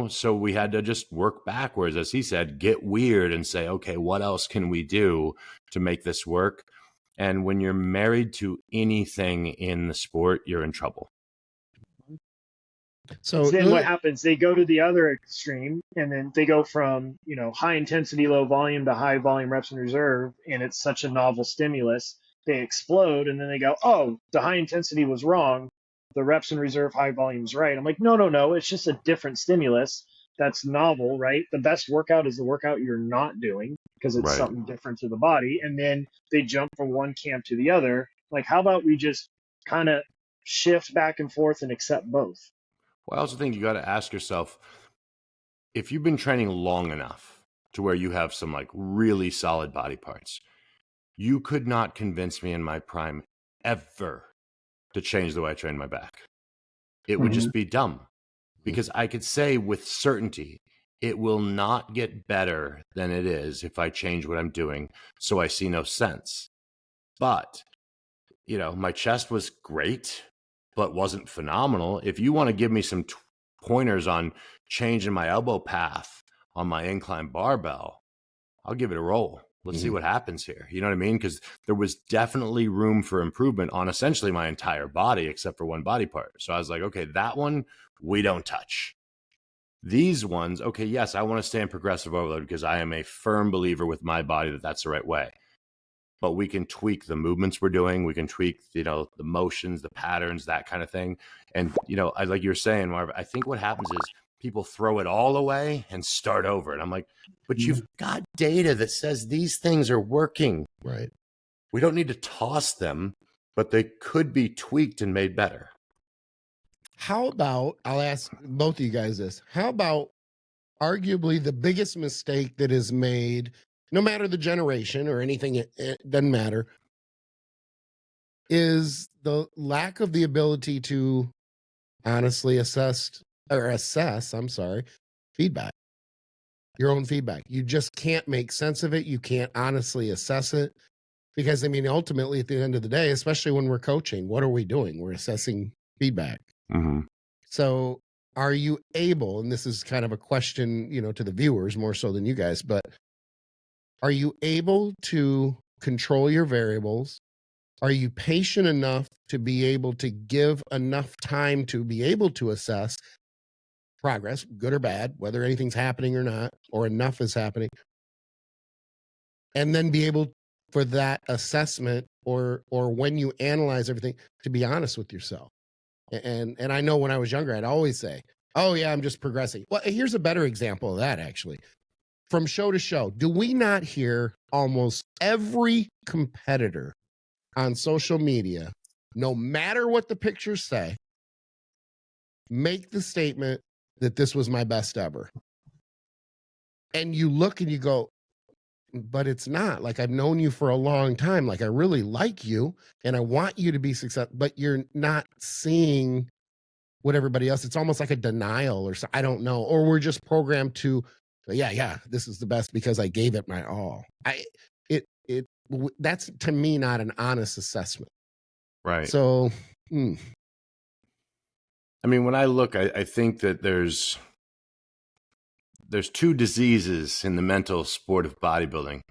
So we had to just work backwards, as he said, get weird and say, okay, what else can we do to make this work? And when you're married to anything in the sport, you're in trouble. So then what happens? They go to the other extreme, and then they go from, high intensity, low volume to high volume reps in reserve. And it's such a novel stimulus. They explode, and then they go, oh, the high intensity was wrong. The reps in reserve, high volume is right. I'm like, no. It's just a different stimulus. That's novel, right? The best workout is the workout you're not doing because it's something different to the body. And then they jump from one camp to the other. Like, how about we just kind of shift back and forth and accept both? Well, I also think you got to ask yourself, if you've been training long enough to where you have some like really solid body parts, you could not convince me in my prime ever to change the way I train my back. It would just be dumb, because I could say with certainty, it will not get better than it is if I change what I'm doing. So I see no sense. But, my chest was great, but wasn't phenomenal. If you want to give me some pointers on changing my elbow path on my incline barbell, I'll give it a roll. Let's see what happens here. You know what I mean? Because there was definitely room for improvement on essentially my entire body, except for one body part. So I was like, okay, that one we don't touch. These ones, okay, yes, I want to stay in progressive overload because I am a firm believer with my body that that's the right way. But we can tweak the movements we're doing. We can tweak, the motions, the patterns, that kind of thing. And, I like you were saying, Marv, I think what happens is people throw it all away and start over. And I'm like, but you've got data that says these things are working. Right. We don't need to toss them, but they could be tweaked and made better. How about, I'll ask both of you guys this, how about arguably the biggest mistake that is made, no matter the generation or anything, it doesn't matter, is the lack of the ability to honestly assess feedback, your own feedback. You just can't make sense of it. You can't honestly assess it because, ultimately at the end of the day, especially when we're coaching, what are we doing? We're assessing feedback. Mm-hmm. So are you able, and this is kind of a question, to the viewers more so than you guys, but are you able to control your variables? Are you patient enough to be able to give enough time to be able to assess progress, good or bad, whether anything's happening or not, or enough is happening, and then be able for that assessment or when you analyze everything to be honest with yourself? And I know when I was younger, I'd always say, oh yeah, I'm just progressing. Well, here's a better example of that, actually. From show to show, do we not hear almost every competitor on social media, no matter what the pictures say, make the statement that this was my best ever? And you look and you go, but it's not. Like, I've known you for a long time. Like, I really like you and I want you to be successful, but you're not seeing what everybody else. It's almost like a denial or so, I don't know. Or we're just programmed to, yeah, this is the best because I gave it my all. That's to me not an honest assessment. Right. So, when I look, I think that there's two diseases in the mental sport of bodybuilding.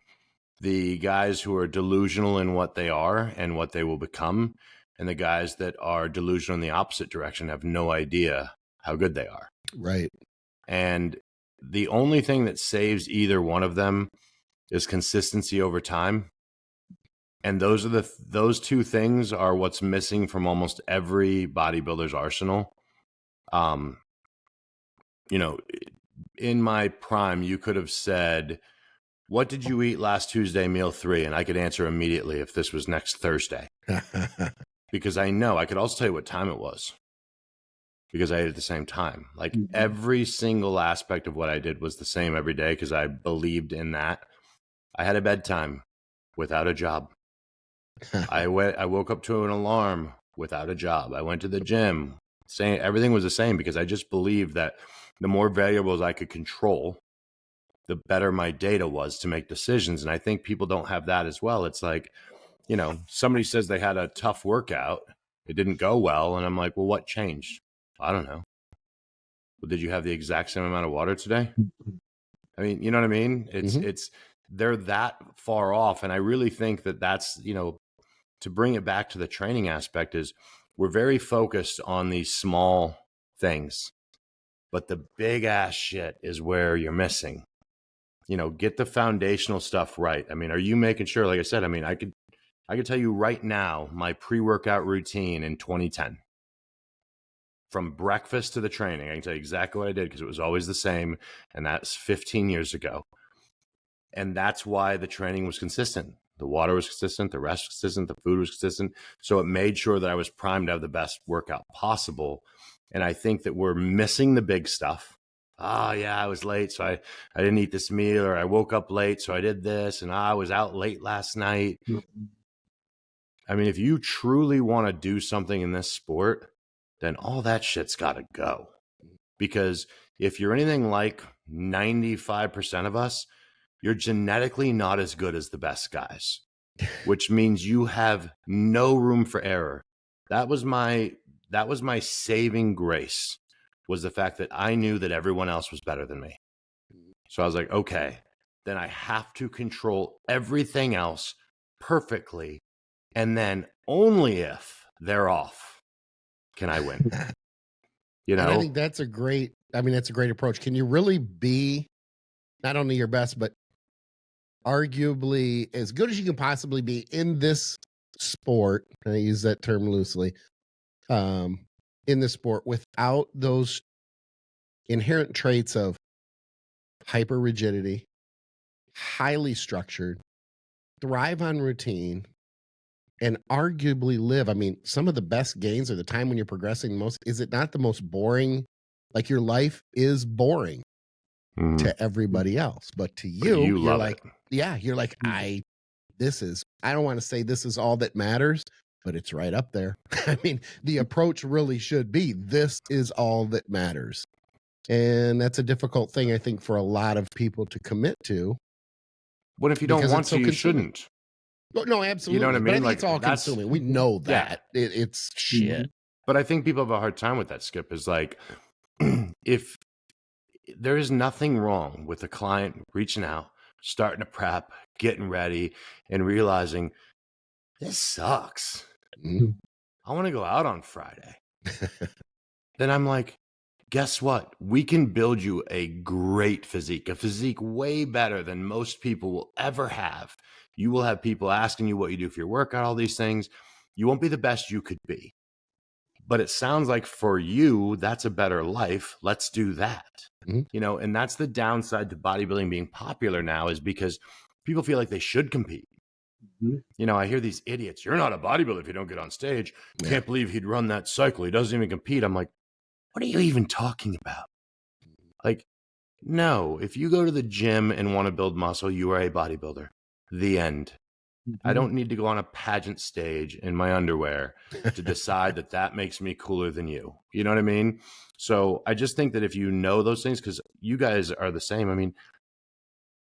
The guys who are delusional in what they are and what they will become, and the guys that are delusional in the opposite direction, have no idea how good they are. Right. And the only thing that saves either one of them is consistency over time. And those two things are what's missing from almost every bodybuilder's arsenal. In my prime, you could have said, what did you eat last Tuesday, meal 3? And I could answer immediately if this was next Thursday. Because I know. I could also tell you what time it was, because I ate at the same time. Like, every single aspect of what I did was the same every day because I believed in that. I had a bedtime without a job. I woke up to an alarm without a job. I went to the gym. Everything was the same because I just believed that the more variables I could control, the better my data was to make decisions. And I think people don't have that as well. It's like, you know, somebody says they had a tough workout, it didn't go well, and I'm like, well, what changed? I don't know. Well, did you have the exact same amount of water today? I mean, you know what I mean? It's they're that far off. And I really think that that's, you know, to bring it back to the training aspect, is we're very focused on these small things, but the big ass shit is where you're missing. You know, get the foundational stuff right. I mean, are you making sure, like I said, I mean, I could tell you right now my pre-workout routine in 2010. From breakfast to the training, I can tell you exactly what I did because it was always the same, and that's 15 years ago. And that's why the training was consistent. The water was consistent, the rest was consistent, the food was consistent. So it made sure that I was primed to have the best workout possible. And I think that we're missing the big stuff. Oh, yeah, I was late, so I didn't eat this meal, or I woke up late, so I did this, and I was out late last night. I mean, if you truly want to do something in this sport, then all that shit's got to go. Because if you're anything like 95% of us, you're genetically not as good as the best guys, which means you have no room for error. That was my saving grace, was the fact that I knew that everyone else was better than me. So I was like, okay, then I have to control everything else perfectly. And then only if they're off can I win. You know, and I think that's a great approach. Can you really be not only your best, but arguably as good as you can possibly be in this sport? And I use that term loosely. In this sport, without those inherent traits of hyper rigidity, highly structured, thrive on routine, and arguably live. I mean, some of the best gains are the time when you're progressing most. Is it not the most boring? Like, your life is boring to everybody else, but to you, you're like, you're like, I don't want to say this is all that matters, but it's right up there. I mean, the approach really should be, this is all that matters. And that's a difficult thing, I think, for a lot of people to commit to. What if you don't want to, you shouldn't. No, absolutely. You know what I mean? But I think like, it's all consuming. We know that. Yeah. It's shit. But I think people have a hard time with that, Skip, is like, if there is nothing wrong with a client reaching out, starting to prep, getting ready, and realizing this sucks. I want to go out on Friday. Then I'm like, guess what? We can build you a great physique, a physique way better than most people will ever have. You will have people asking you what you do for your workout, all these things. You won't be the best you could be. But it sounds like for you, that's a better life. Let's do that. You know, and that's the downside to bodybuilding being popular now, is because people feel like they should compete. You know, I hear these idiots, you're not a bodybuilder if you don't get on stage. Can't believe he'd run that cycle. He doesn't even compete. I'm like, what are you even talking about? Like, no, if you go to the gym and want to build muscle, you are a bodybuilder. The end. I don't need to go on a pageant stage in my underwear to decide that that makes me cooler than you. You know what I mean? So I just think that if you know those things, because you guys are the same. I mean,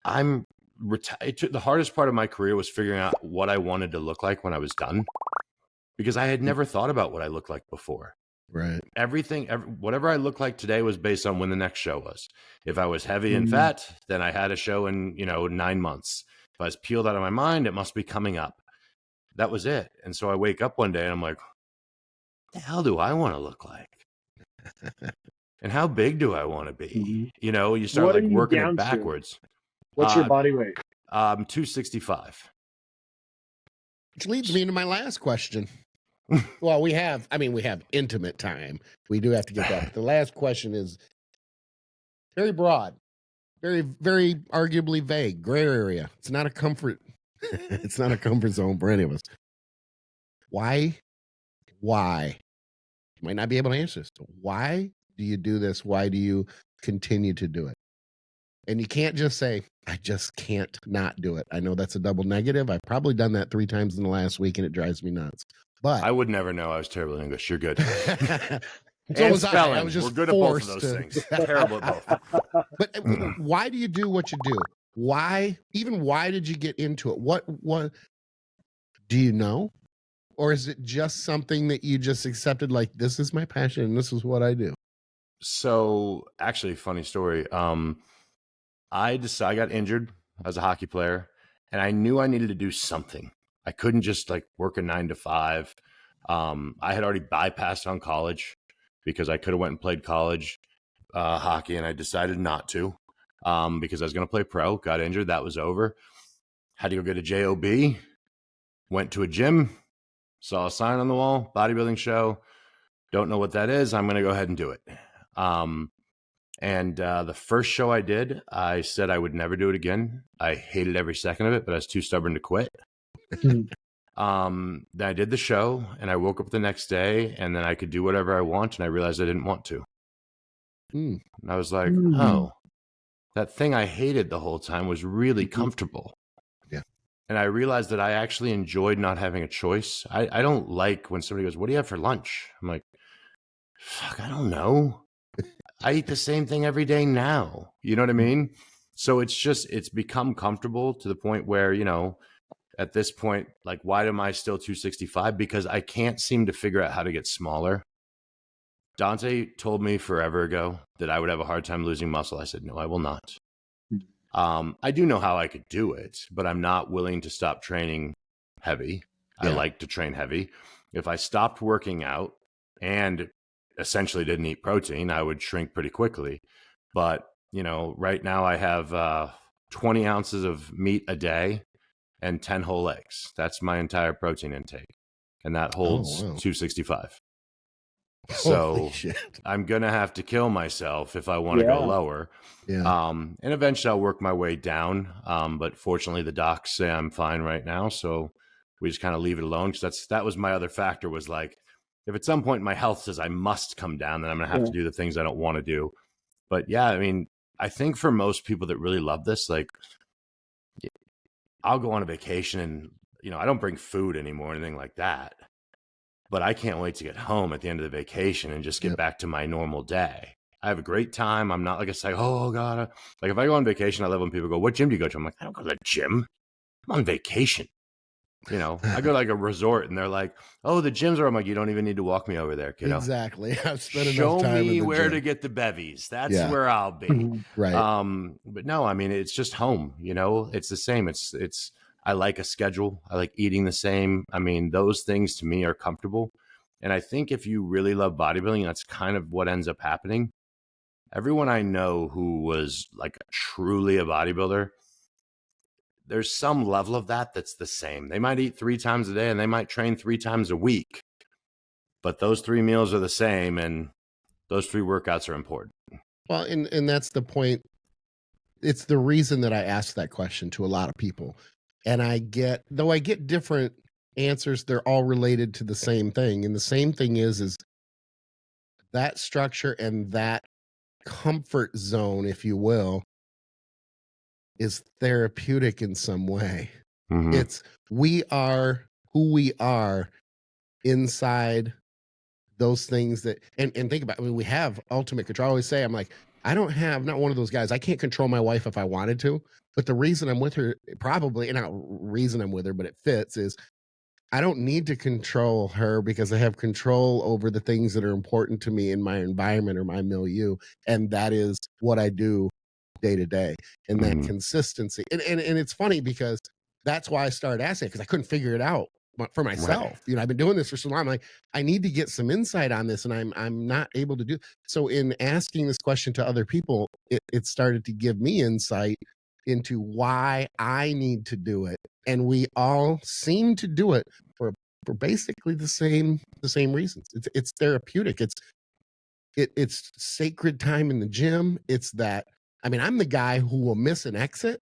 I'm retired. The hardest part of my career was figuring out what I wanted to look like when I was done, because I had never thought about what I looked like before. Right. Whatever I look like today was based on when the next show was. If I was heavy and fat, then I had a show in, 9 months. If I was peeled out of my mind, it must be coming up. That was it. And so I wake up one day and I'm like, what the hell do I want to look like? And how big do I want to be? You know, you start like working it backwards. What's your body weight? 265. Which leads me into my last question. Well, we have intimate time. We do have to get that. But the last question is very broad, very, very arguably vague, gray area. It's not a comfort. It's not a comfort zone for any of us. Why? You might not be able to answer this. Why do you do this? Why do you continue to do it? And you can't just say, I just can't not do it. I know that's a double negative. I've probably done that 3 times in the last week and it drives me nuts. But I would never know. I was terrible in English. You're good. So and was I. spelling. I was just We're good at both of forced those to- things. Terrible at both. But why do you do what you do? Why did you get into it? What do you know? Or is it just something that you just accepted, like, this is my passion and this is what I do? So actually, funny story. I got injured as a hockey player, and I knew I needed to do something. I couldn't just like work a 9 to 5. I had already bypassed on college because I could have went and played college hockey, and I decided not to because I was going to play pro. Got injured. That was over. Had to go get a JOB. Went to a gym. Saw a sign on the wall, bodybuilding show. Don't know what that is. I'm going to go ahead and do it. And the first show I did, I said I would never do it again. I hated every second of it, but I was too stubborn to quit. Then I did the show, and I woke up the next day, and then I could do whatever I want, and I realized I didn't want to. And I was like, oh, that thing I hated the whole time was really comfortable. Yeah. And I realized that I actually enjoyed not having a choice. I don't like when somebody goes, what do you have for lunch? I'm like, fuck, I don't know. I eat the same thing every day now. You know what I mean? So it's become comfortable to the point where, you know, at this point, like, why am I still 265? Because I can't seem to figure out how to get smaller. Dante told me forever ago that I would have a hard time losing muscle. I said, no, I will not. I do know how I could do it, but I'm not willing to stop training heavy. Yeah. I like to train heavy. If I stopped working out and essentially didn't eat protein, I would shrink pretty quickly. But, you know, right now I have 20 ounces of meat a day and 10 whole eggs. That's my entire protein intake. And that holds 265. So I'm going to have to kill myself if I want to go lower. Yeah. And eventually I'll work my way down. But fortunately the docs say I'm fine right now. So we just kind of leave it alone. Because that was my other factor, was like, if at some point my health says I must come down, then I'm going to have to do the things I don't want to do. But yeah, I mean, I think for most people that really love this, like, I'll go on a vacation and, you know, I don't bring food anymore or anything like that. But I can't wait to get home at the end of the vacation and just get back to my normal day. I have a great time. I'm not like I say, oh God. Like if I go on vacation, I love when people go, what gym do you go to? I'm like, I don't go to the gym. I'm on vacation. You know, I go to like a resort and they're like, oh, the gyms are. I'm like, you don't even need to walk me over there, kiddo. Exactly. I've spent Show enough time me in the where gym. to get the bevies. That's where I'll be. Right. But no, I mean, it's just home, you know, it's the same. I like a schedule. I like eating the same. I mean, those things to me are comfortable. And I think if you really love bodybuilding, that's kind of what ends up happening. Everyone I know who was like truly a bodybuilder, there's some level of that that's the same. They might eat 3 times a day and they might train 3 times a week, but those 3 meals are the same and those 3 workouts are important. Well, and that's the point. It's the reason that I ask that question to a lot of people. And I get different answers, they're all related to the same thing. And the same thing is that structure and that comfort zone, if you will, is therapeutic in some way. It's we are who we are inside those things that and think about, I mean, we have ultimate control. I always say, I'm like, not one of those guys. I can't control my wife if I wanted to, but the reason I'm with her, probably, and not reason I'm with her, but it fits, is I don't need to control her because I have control over the things that are important to me in my environment or my milieu. And that is what I do day to day, and that consistency. And it's funny because that's why I started asking, because I couldn't figure it out for myself. Right. You know, I've been doing this for so long. I'm like, I need to get some insight on this, and I'm not able to do. So in asking this question to other people, it started to give me insight into why I need to do it. And we all seem to do it for basically the same reasons. It's therapeutic. It's sacred time in the gym. It's that, I mean, I'm the guy who will miss an exit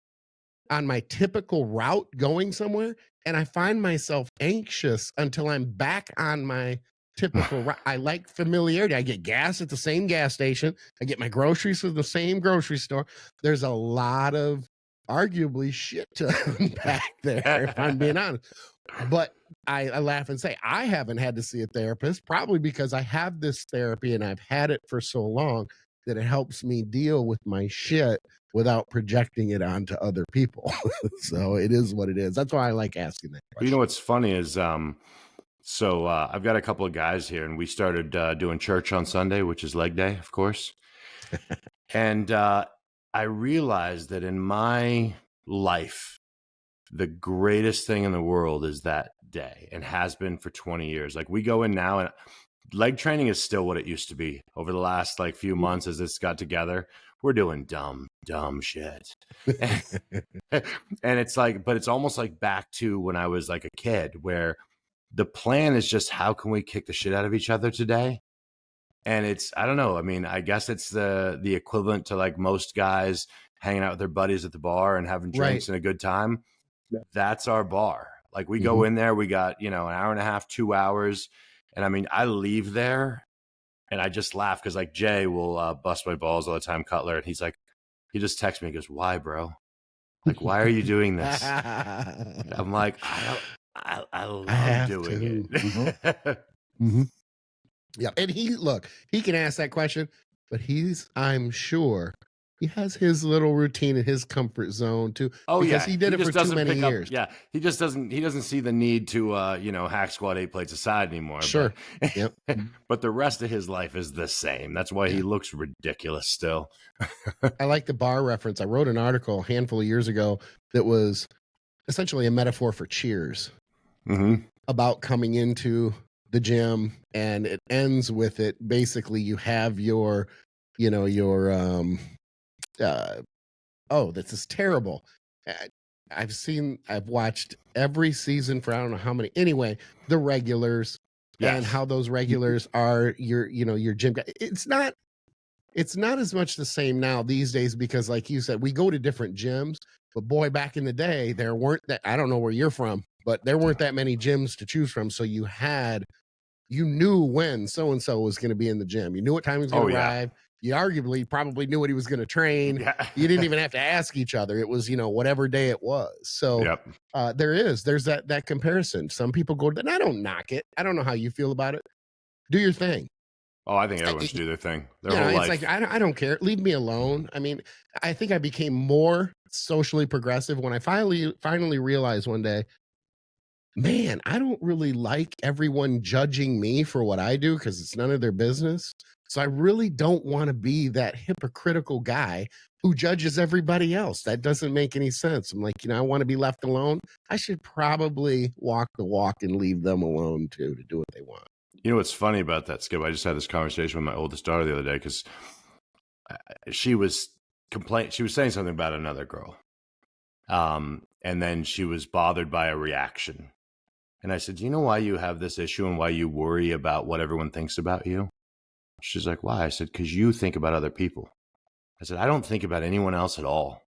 on my typical route going somewhere, and I find myself anxious until I'm back on my typical route. I like familiarity. I get gas at the same gas station. I get my groceries from the same grocery store. There's a lot of arguably shit to unpack there, if I'm being honest. But I laugh and say, I haven't had to see a therapist, probably because I have this therapy and I've had it for so long that it helps me deal with my shit without projecting it onto other people. So it is what it is. That's why I like asking that question. You know what's funny is, I've got a couple of guys here, and we started doing church on Sunday, which is leg day, of course. And I realized that in my life, the greatest thing in the world is that day, and has been for 20 years. Like, we go in now, and leg training is still what it used to be. Over the last few months, as this got together, we're doing dumb shit. And it's but it's almost like back to when I was like a kid, where the plan is just, how can we kick the shit out of each other today? And it's, I don't know. I mean, I guess it's the equivalent to like most guys hanging out with their buddies at the bar and having drinks and a good time. Yeah. That's our bar. Like, we go in there, we got, an hour and a half, 2 hours. And I mean, I leave there and I just laugh because like Jay will bust my balls all the time, Cutler. And he's like, he just texts me, he goes, "Why, bro? Like, why are you doing this?" I'm like, I love doing it. Yeah. And he can ask that question, but I'm sure he has his little routine in his comfort zone too. Oh, because he did it for too many years. Yeah. He doesn't see the need to, hack squat 8 plates aside anymore. Sure. But, Yep. But the rest of his life is the same. That's why he looks ridiculous still. I like the bar reference. I wrote an article a handful of years ago that was essentially a metaphor for Cheers about coming into the gym, and it ends with it. Basically, you have your this is terrible. I've watched every season for I don't know how many. Anyway, the regulars and how those regulars are your gym guy. It's not as much the same now these days because, like you said, we go to different gyms. But boy, back in the day, there weren't that. I don't know where you're from, but there weren't that many gyms to choose from. So you knew when so and so was going to be in the gym. You knew what time he was going to arrive. You arguably probably knew what he was going to train. Yeah. You didn't even have to ask each other. It was, whatever day it was. So there's that comparison. Some people go to that, and I don't knock it. I don't know how you feel about it. Do your thing. Oh, I think everyone should do their thing. Their whole life. It's like, I don't care. Leave me alone. I mean, I think I became more socially progressive when I finally realized one day, man, I don't really like everyone judging me for what I do because it's none of their business. So I really don't want to be that hypocritical guy who judges everybody else. That doesn't make any sense. I'm like, I want to be left alone. I should probably walk the walk and leave them alone too, to do what they want. You know what's funny about that, Skip? I just had this conversation with my oldest daughter the other day because she was saying something about another girl. And then she was bothered by a reaction. And I said, "Do you know why you have this issue and why you worry about what everyone thinks about you?" She's like, "Why?" I said, "Because you think about other people." I said, "I don't think about anyone else at all.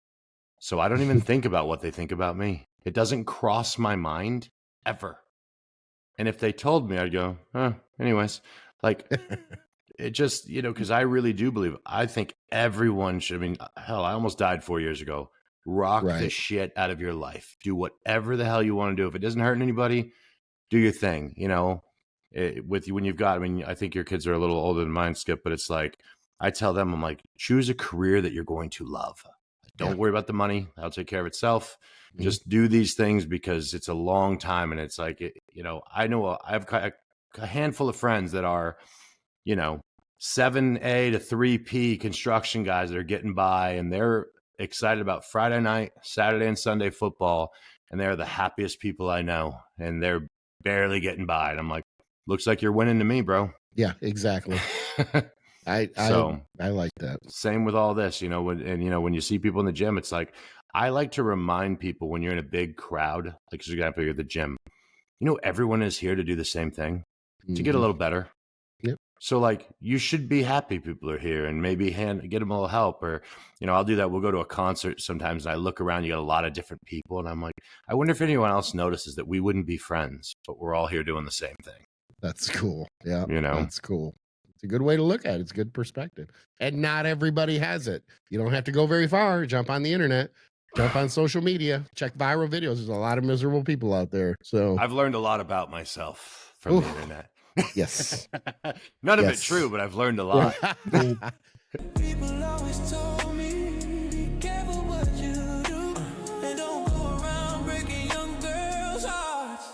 So I don't even think about what they think about me. It doesn't cross my mind ever. And if they told me, I'd go, anyways." Like, it just, because I really do believe, I think everyone should, hell, I almost died 4 years ago. Rock the shit out of your life. Do whatever the hell you want to do. If it doesn't hurt anybody, do your thing, when you've got, I think your kids are a little older than mine, Skip, but it's like, I tell them, I'm like, choose a career that you're going to love. Don't worry about the money. That'll take care of itself. Just do these things because it's a long time. And it's like, I know I've got a handful of friends that are, 7A to 3P construction guys that are getting by, and they're excited about Friday night, Saturday and Sunday football. And they're the happiest people I know. And they're barely getting by. And I'm like, looks like you're winning to me, bro. Yeah, exactly. I like that. Same with all this, when you see people in the gym, it's like, I like to remind people when you're in a big crowd, like for example, you're at the gym, everyone is here to do the same thing, to get a little better. Yep. So like, you should be happy people are here and maybe get them a little help, or, I'll do that. We'll go to a concert sometimes and I look around, you got a lot of different people. And I'm like, I wonder if anyone else notices that we wouldn't be friends, but we're all here doing the same thing. That's cool. Yeah. That's cool. It's a good way to look at it. It's a good perspective. And not everybody has it. You don't have to go very far. Jump on the internet. Jump on social media, check viral videos. There's a lot of miserable people out there. So I've learned a lot about myself from the internet. Yes. None of it Yes. true, but I've learned a lot. People always told me, be careful what you do, and don't go around breaking young girls' hearts.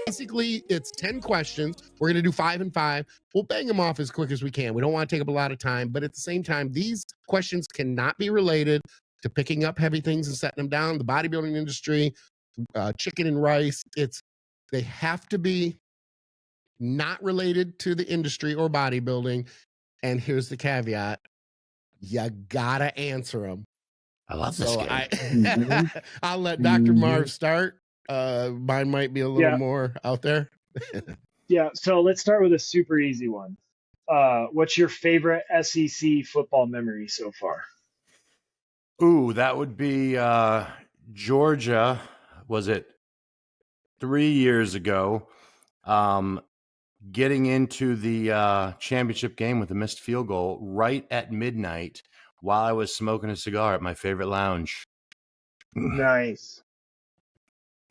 Basically, it's 10 questions. We're going to do 5 and 5. We'll bang them off as quick as we can. We don't want to take up a lot of time, but at the same time, these questions cannot be related to picking up heavy things and setting them down. The bodybuilding industry, chicken and rice, they have to be not related to the industry or bodybuilding. And here's the caveat. You gotta answer them. I love this So game. I'll let Dr. Marv start. Mine might be a little more out there. Yeah, so let's start with a super easy one. What's your favorite SEC football memory so far? Ooh, that would be Georgia. Was it 3 years ago? Getting into the championship game with a missed field goal right at midnight while I was smoking a cigar at my favorite lounge. Nice.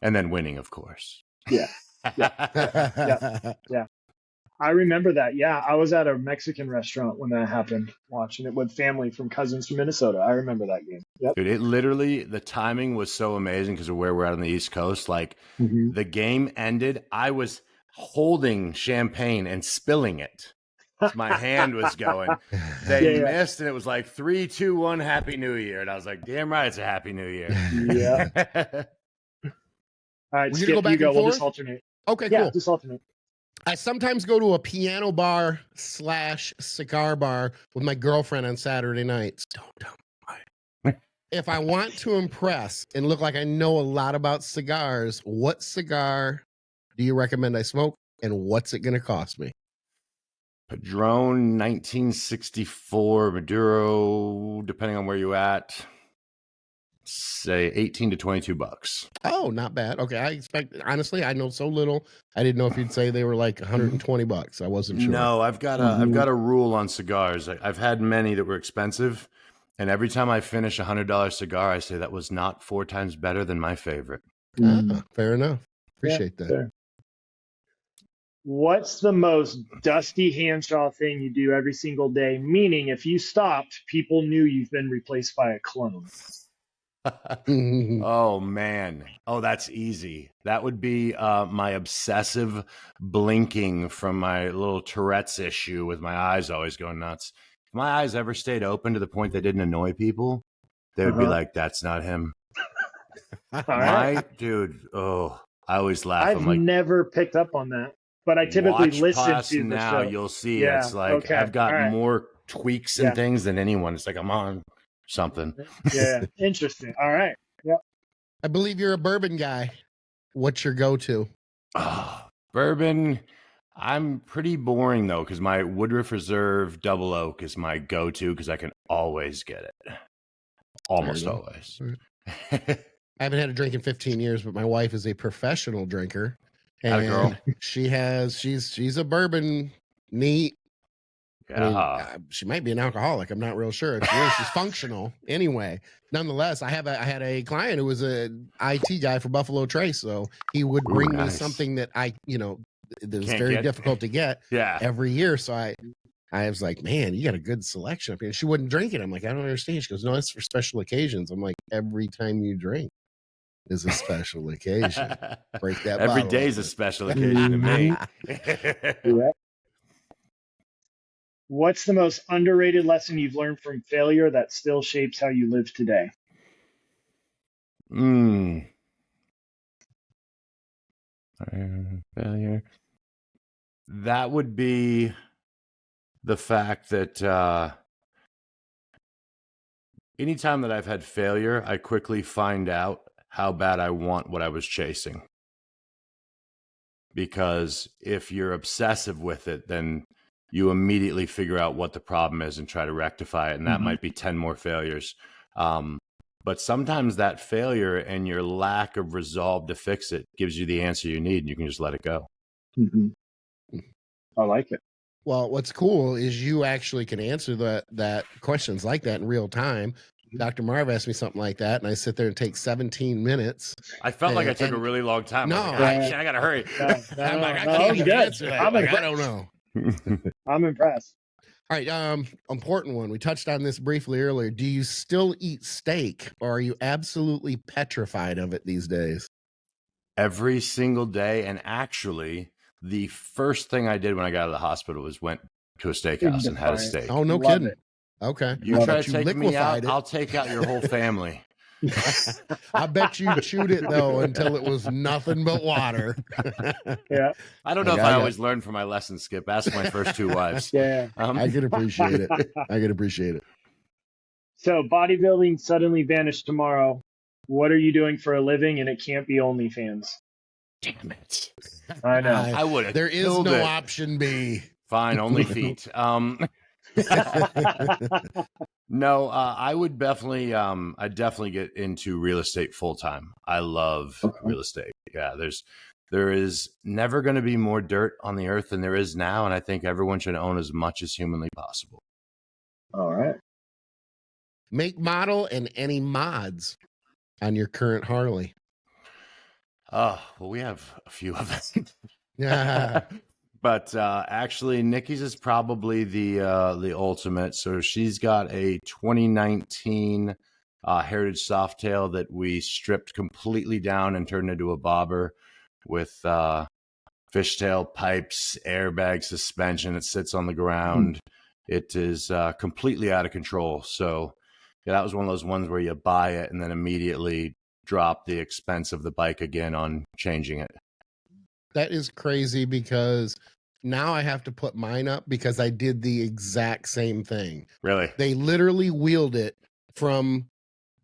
And then winning, of course. Yeah. I remember that. Yeah, I was at a Mexican restaurant when that happened, watching it with family from cousins from Minnesota. I remember that game. Yep. Dude, it literally, the timing was so amazing because of where we're at on the East Coast. Like, the game ended. I was holding champagne and spilling it. My hand was going. They missed, and it was like 3, 2, 1, Happy New Year. And I was like, damn right, it's a Happy New Year. Yeah. All right, We're Skip, gonna go back you go. and We'll forth? just alternate. Okay, Yeah, cool. just alternate. I sometimes go to a piano bar / cigar bar with my girlfriend on Saturday nights. Don't tell me why. If I want to impress and look like I know a lot about cigars, what cigar do you recommend I smoke, and what's it going to cost me? Padron 1964 Maduro, depending on where you're at, say 18 to 22 bucks. Oh, not bad. Okay, I expect, honestly, I know so little. I didn't know if you'd say they were like 120 bucks. I wasn't sure. No, I've got a rule on cigars. I've had many that were expensive, and every time I finish a $100 cigar, I say that was not 4 times better than my favorite. Fair enough. Appreciate that. Fair. What's the most Dusty Hanshaw thing you do every single day? Meaning, if you stopped, people knew you've been replaced by a clone. Oh, man. Oh, that's easy. That would be my obsessive blinking from my little Tourette's issue with my eyes always going nuts. If my eyes ever stayed open to the point they didn't annoy people, they would be like, that's not him. Dude, I always laugh. I've I'm like, never picked up on that, but I typically listen past to the now. show. You'll see. Yeah, It's like okay, I've got all right. more tweaks and things than anyone. It's like I'm on something. Yeah, interesting. All right. Yep. I believe you're a bourbon guy. What's your go-to? Bourbon. I'm pretty boring though, because my Woodruff Reserve Double Oak is my go-to because I can always get it. Almost always. I haven't had a drink in 15 years, but my wife is a professional drinker. Atta girl. She's a bourbon neat. Yeah. I mean, she might be an alcoholic. I'm not real sure. It's weird. She's functional anyway. Nonetheless, I had a client who was a IT guy for Buffalo Trace, so he would bring me something that that was very difficult to get every year. So I was like, man, you got a good selection up here. She wouldn't drink it. I'm like, I don't understand. She goes, no, it's for special occasions. I'm like, every time you drink is a special occasion. Break that Every bottle day is open. a special occasion to me. Yeah. What's the most underrated lesson you've learned from failure that still shapes how you live today? Failure. That would be the fact that anytime that I've had failure, I quickly find out how bad I want what I was chasing. Because if you're obsessive with it, then you immediately figure out what the problem is and try to rectify it. And that might be 10 more failures. But sometimes that failure and your lack of resolve to fix it gives you the answer you need, and you can just let it go. I like it. Well, what's cool is you actually can answer that questions like that in real time. Dr. Marv asked me something like that, and I sit there and take 17 minutes. I felt like I took a and- really long time. No, I got to hurry. I'm like, I no, can't I'm even good. answer that. I'm Like, I don't know. I'm impressed. All right, important one. We touched on this briefly earlier. Do you still eat steak, or are you absolutely petrified of it these days? Every single day. And actually, the first thing I did when I got out of the hospital was went to a steakhouse and had a steak. Oh, no Love kidding. it. Okay. You I try bet to take me liquefied out, I'll take out your whole family. I bet you chewed it though until it was nothing but water. Yeah. I don't know Like, if I I got- always learned from my lessons, Skip. Ask my first two wives. Yeah. I can appreciate it. I can appreciate it. So bodybuilding suddenly vanished tomorrow. What are you doing for a living? And it can't be OnlyFans. Damn it. I know. I would have There is killed no it. option B. Fine, only feet. No, I would definitely, I'd definitely get into real estate full time. I love real estate. Yeah, there is never going to be more dirt on the earth than there is now, and I think everyone should own as much as humanly possible. All right. Make, model, and any mods on your current Harley. Oh, well, we have a few of them. Yeah. But actually, Nikki's is probably the ultimate. So she's got a 2019 Heritage Softail that we stripped completely down and turned into a bobber with fishtail pipes, airbag suspension. It sits on the ground. It is completely out of control. So yeah, that was one of those ones where you buy it and then immediately drop the expense of the bike again on changing it. That is crazy because now I have to put mine up because I did the exact same thing. Really? They literally wheeled it from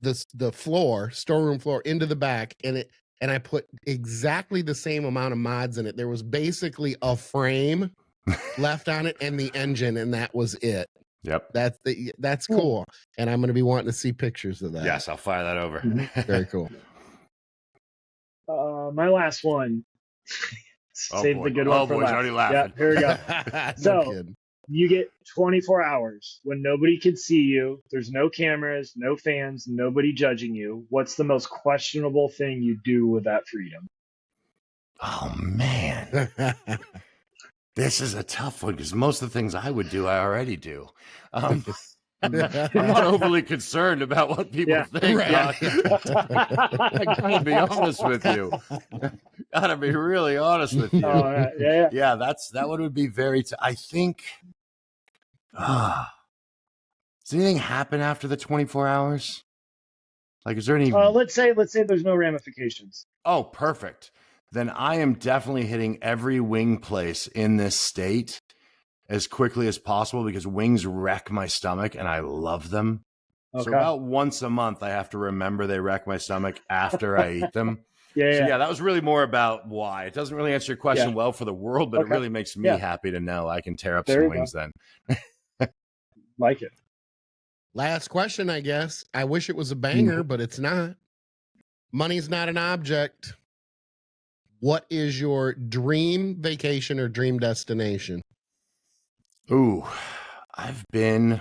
the floor, storeroom floor, into the back, and I put exactly the same amount of mods in it. There was basically a frame left on it and the engine, and that was it. Yep. That's cool. And I'm going to be wanting to see pictures of that. Yes, I'll fire that over. Very cool. My last one. Save the good one for boy, he's last. already laughing. Yeah, here we go. No So- kidding. You get 24 hours when nobody can see you. There's no cameras, no fans, nobody judging you. What's the most questionable thing you do with that freedom? Oh, man. This is a tough one because most of the things I would do, I already do. I'm not overly concerned about what people think. Right. I gotta be honest with you. Gotta be really honest with you. All right. Yeah. Yeah, that one would be very. I think. Does anything happen after the 24 hours? Like, is there any? Let's say there's no ramifications. Oh, perfect. Then I am definitely hitting every wing place in this state as quickly as possible because wings wreck my stomach and I love them. Okay. So about once a month, I have to remember they wreck my stomach after I eat them. Yeah. So yeah, that was really more about why. It doesn't really answer your question well for the world, but it Okay. really makes me Yeah. happy to know I can tear up There some you go. wings then. Like it. Last question, I guess. I wish it was a banger, but it's not. Money's not an object. What is your dream vacation or dream destination? Ooh, I've been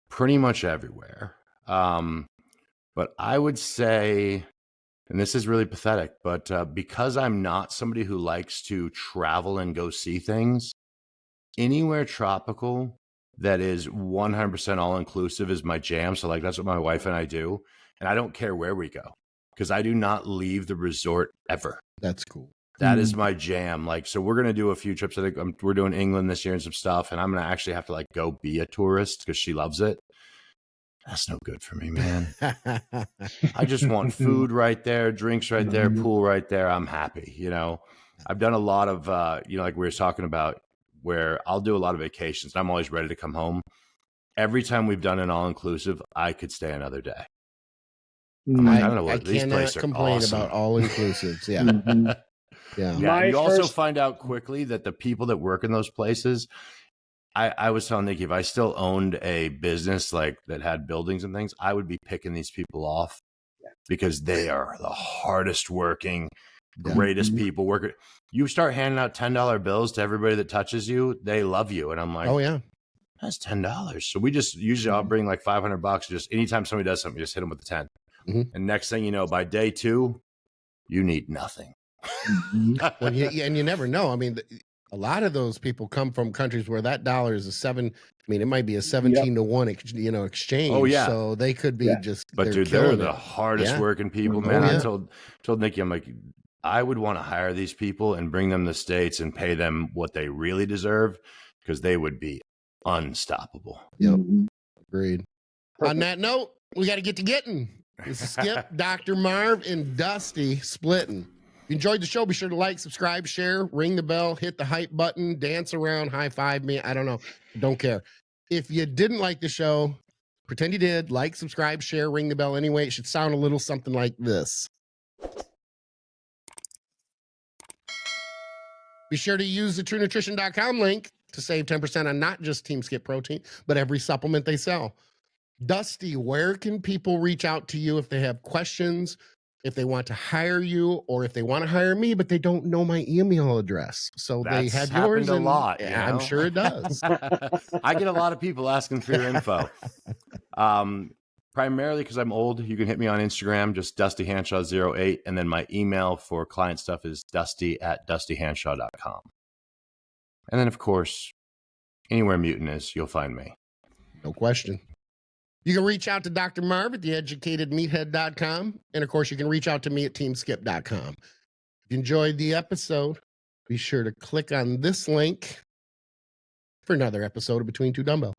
pretty much everywhere. But I would say, and this is really pathetic, but because I'm not somebody who likes to travel and go see things, anywhere tropical that is 100% all inclusive is my jam. So like that's what my wife and I do. And I don't care where we go because I do not leave the resort ever. That's cool. That is my jam. Like, so we're going to do a few trips. I think we're doing England this year and some stuff. And I'm going to actually have to like go be a tourist because she loves it. That's no good for me, man. I just want food right there, drinks right there, pool right there. I'm happy. You know, I've done a lot of, like we were talking about where I'll do a lot of vacations. And I'm always ready to come home. Every time we've done an all-inclusive, I could stay another day. I'm like, I don't know what these cannot places are complain awesome. about all inclusives. Yeah. Mhm. Yeah. Yeah, My and you also first- find out quickly that the people that work in those places, I was telling Nikki, if I still owned a business like that had buildings and things, I would be picking these people off because they are the hardest working, Yeah. greatest people working. You start handing out $10 bills to everybody that touches you, they love you. And I'm like, Oh, yeah. That's $10. So we just usually I'll bring like $500. Just anytime somebody does something, just hit them with the 10. And next thing you know, by day 2, you need nothing. Well, and you never know. I mean, a lot of those people come from countries where that dollar is a 7. I mean, it might be a 17 to 1, exchange. Oh, yeah. So they could be just. But dude, they're the hardest working people, man. I told Nikki, I'm like, I would want to hire these people and bring them to the States and pay them what they really deserve, because they would be unstoppable. Yep. Agreed. Perfect. On that note, we got to get to getting. This is Skip, Dr. Marv, and Dusty splitting. If you enjoyed the show, be sure to like, subscribe, share, ring the bell, hit the hype button, dance around, high five me. I don't know. Don't care. If you didn't like the show, pretend you did. Like, subscribe, share, ring the bell anyway. It should sound a little something like this. Be sure to use the TrueNutrition.com link to save 10% on not just Team Skip protein, but every supplement they sell. Dusty, where can people reach out to you if they have questions, if they want to hire you, or if they want to hire me, but they don't know my email address? So That's they have yours. A lot. Yeah, I'm sure it does. I get a lot of people asking for your info. Primarily because I'm old. You can hit me on Instagram, just Dusty Hanshaw 08. And then my email for client stuff is dusty@dustyhanshaw.com. And then, of course, anywhere Mutant is, you'll find me. No question. You can reach out to Dr. Marv at theeducatedmeathead.com. And, of course, you can reach out to me at teamskip.com. If you enjoyed the episode, be sure to click on this link for another episode of Between Two Dumbbells.